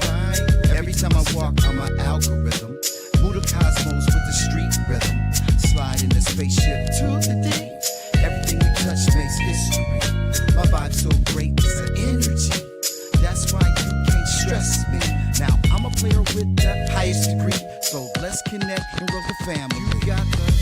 right. Every time I walk, I'm an algorithm. Move the cosmos with the street rhythm. Slide in the spaceship to the day. Everything we touch makes history. My vibe's so great, it's an energy. That's why you can't stress me. Now I'm a player with the highest degree, so let's connect and roll the family. You got the